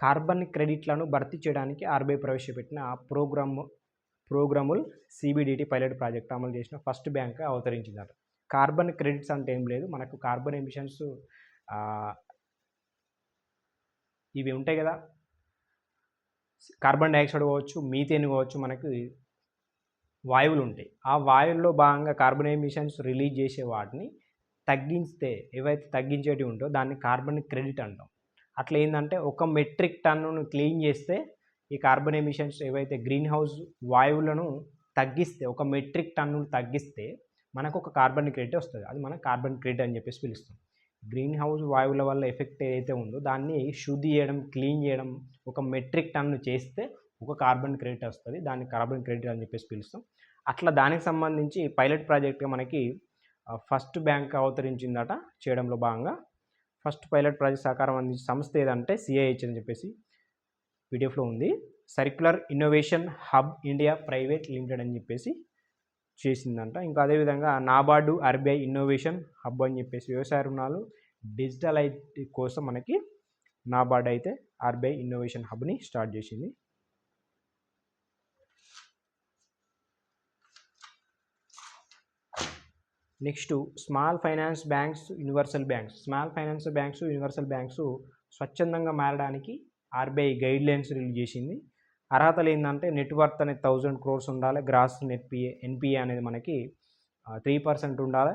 కార్బన్ క్రెడిట్లను భర్తీ చేయడానికి ఆర్బీఐ ప్రవేశపెట్టిన ప్రోగ్రాముల్ సిబిడిటి పైలట్ ప్రాజెక్ట్ అమలు చేసిన ఫస్ట్ బ్యాంక్ అవతరించిందట. కార్బన్ క్రెడిట్స్ అంటే ఏం లేదు, మనకు కార్బన్ ఎమిషన్స్ ఇవి ఉంటాయి కదా, కార్బన్ డైఆక్సైడ్ కావచ్చు, మీథేన్ కావచ్చు, మనకు వాయువులు ఉంటాయి. ఆ వాయువుల్లో భాగంగా కార్బన్ ఎమిషన్స్ రిలీజ్ చేసే వాటిని తగ్గిస్తే, ఏవైతే తగ్గించేటివి ఉంటో దాన్ని కార్బన్ క్రెడిట్ అంటాం. అట్లా ఏంటంటే 1 మెట్రిక్ టన్నును క్లీన్ చేస్తే ఈ కార్బన్ ఎమిషన్స్ ఏవైతే గ్రీన్ హౌస్ వాయువులను తగ్గిస్తే, 1 మెట్రిక్ టన్నును తగ్గిస్తే మనకు ఒక కార్బన్ క్రెడిట్ వస్తుంది. అది మనం కార్బన్ క్రెడిట్ అని చెప్పేసి పిలుస్తాం. గ్రీన్ హౌస్ వాయువుల వల్ల ఎఫెక్ట్ ఏదైతే ఉందో దాన్ని శుద్ధి చేయడం, క్లీన్ చేయడం 1 మెట్రిక్ టన్ను చేస్తే ఒక కార్బన్ క్రెడిట్ వస్తుంది. దాన్ని కార్బన్ క్రెడిట్ అని చెప్పేసి పిలుస్తాం. అట్లా దానికి సంబంధించి పైలట్ ప్రాజెక్ట్గా మనకి ఫస్ట్ బ్యాంక్ అవతరించిందట చేయడంలో భాగంగా. ఫస్ట్ పైలట్ ప్రాజెక్ట్ సహకారం అందించిన సంస్థ ఏదంటే సిఐహెచ్ అని చెప్పేసి పీడిఎఫ్లో ఉంది. Circular innovation hub India private limited అని చెప్పేసి చేసిందంట. ఇంకా అదేవిధంగా నాబార్డు ఆర్బీఐ ఇన్నోవేషన్ హబ్ అని చెప్పేసి వ్యవసాయ రుణాలు డిజిటలైజ్ కోసం మనకి నాబార్డు అయితే ఆర్బీఐ ఇన్నోవేషన్ హబ్ని స్టార్ట్ చేసింది. Next small finance banks, universal banks. Small finance banks, universal banks స్వచ్ఛందంగా మారడానికి ఆర్బీఐ గైడ్ లైన్స్ రిలీజ్ చేసింది. అర్హతలు ఏంటంటే నెట్వర్త్ అనేది 1000 crores ఉండాలి, గ్రాస్ ఎన్పిఏ అనేది మనకి 3% ఉండాలి,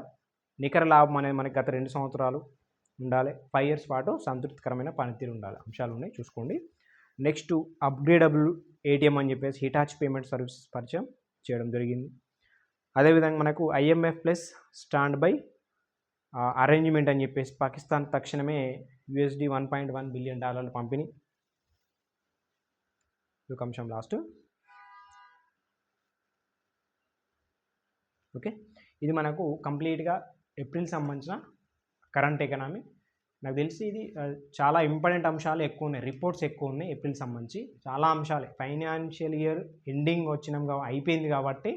నికర లాభం అనేది మనకి గత 2 సంవత్సరాలు ఉండాలి, 5 years పాటు సంతృప్తికరమైన పనితీరు ఉండాలి. అంశాలు ఉన్నాయి, చూసుకోండి. నెక్స్ట్ అప్గ్రేడబుల్ ఏటీఎం అని చెప్పేసి హిటాచీ పేమెంట్ సర్వీసెస్ పరిచయం చేయడం జరిగింది. అదేవిధంగా మనకు IMF plus stand by arrangement అని చెప్పేసి పాకిస్తాన్ తక్షణమే $1.1 బిలియన్ పంపిణీ. ఒక అంశం లాస్ట్. ఓకే, ఇది మనకు కంప్లీట్గా ఏప్రిల్ సంబంధించిన కరెంట్ ఎకనామీ. నాకు తెలిసి ఇది చాలా ఇంపార్టెంట్ అంశాలు ఎక్కువ ఉన్నాయి, రిపోర్ట్స్ ఎక్కువ ఉన్నాయి ఏప్రిల్ సంబంధించి. చాలా అంశాలే, ఫైనాన్షియల్ ఇయర్ ఎండింగ్ అయిపోయింది కాబట్టి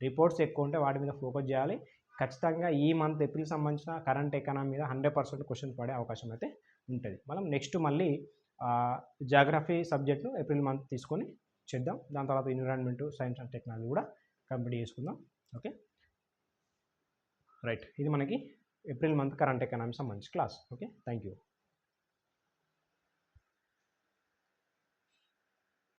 రిపోర్ట్స్ ఎక్కువ ఉంటే వాటి మీద ఫోకస్ చేయాలి. ఖచ్చితంగా ఈ మంత్ ఏప్రిల్ సంబంధించిన కరెంట్ ఎకనామీ మీద 100% క్వశ్చన్ పడే అవకాశం అయితే ఉంటుంది. మనం నెక్స్ట్ మళ్ళీ జాగ్రఫీ సబ్జెక్ట్ను ఏప్రిల్ మంత్ తీసుకొని చేద్దాం. దాని తర్వాత ఎన్విరాన్మెంట్, సైన్స్ అండ్ టెక్నాలజీ కూడా కంప్లీట్ చేసుకుందాం. Okay, right. ఇది మనకి ఏప్రిల్ మంత్ కరెంట్ ఎకనామీ సంబంధించి క్లాస్. Okay, thank you.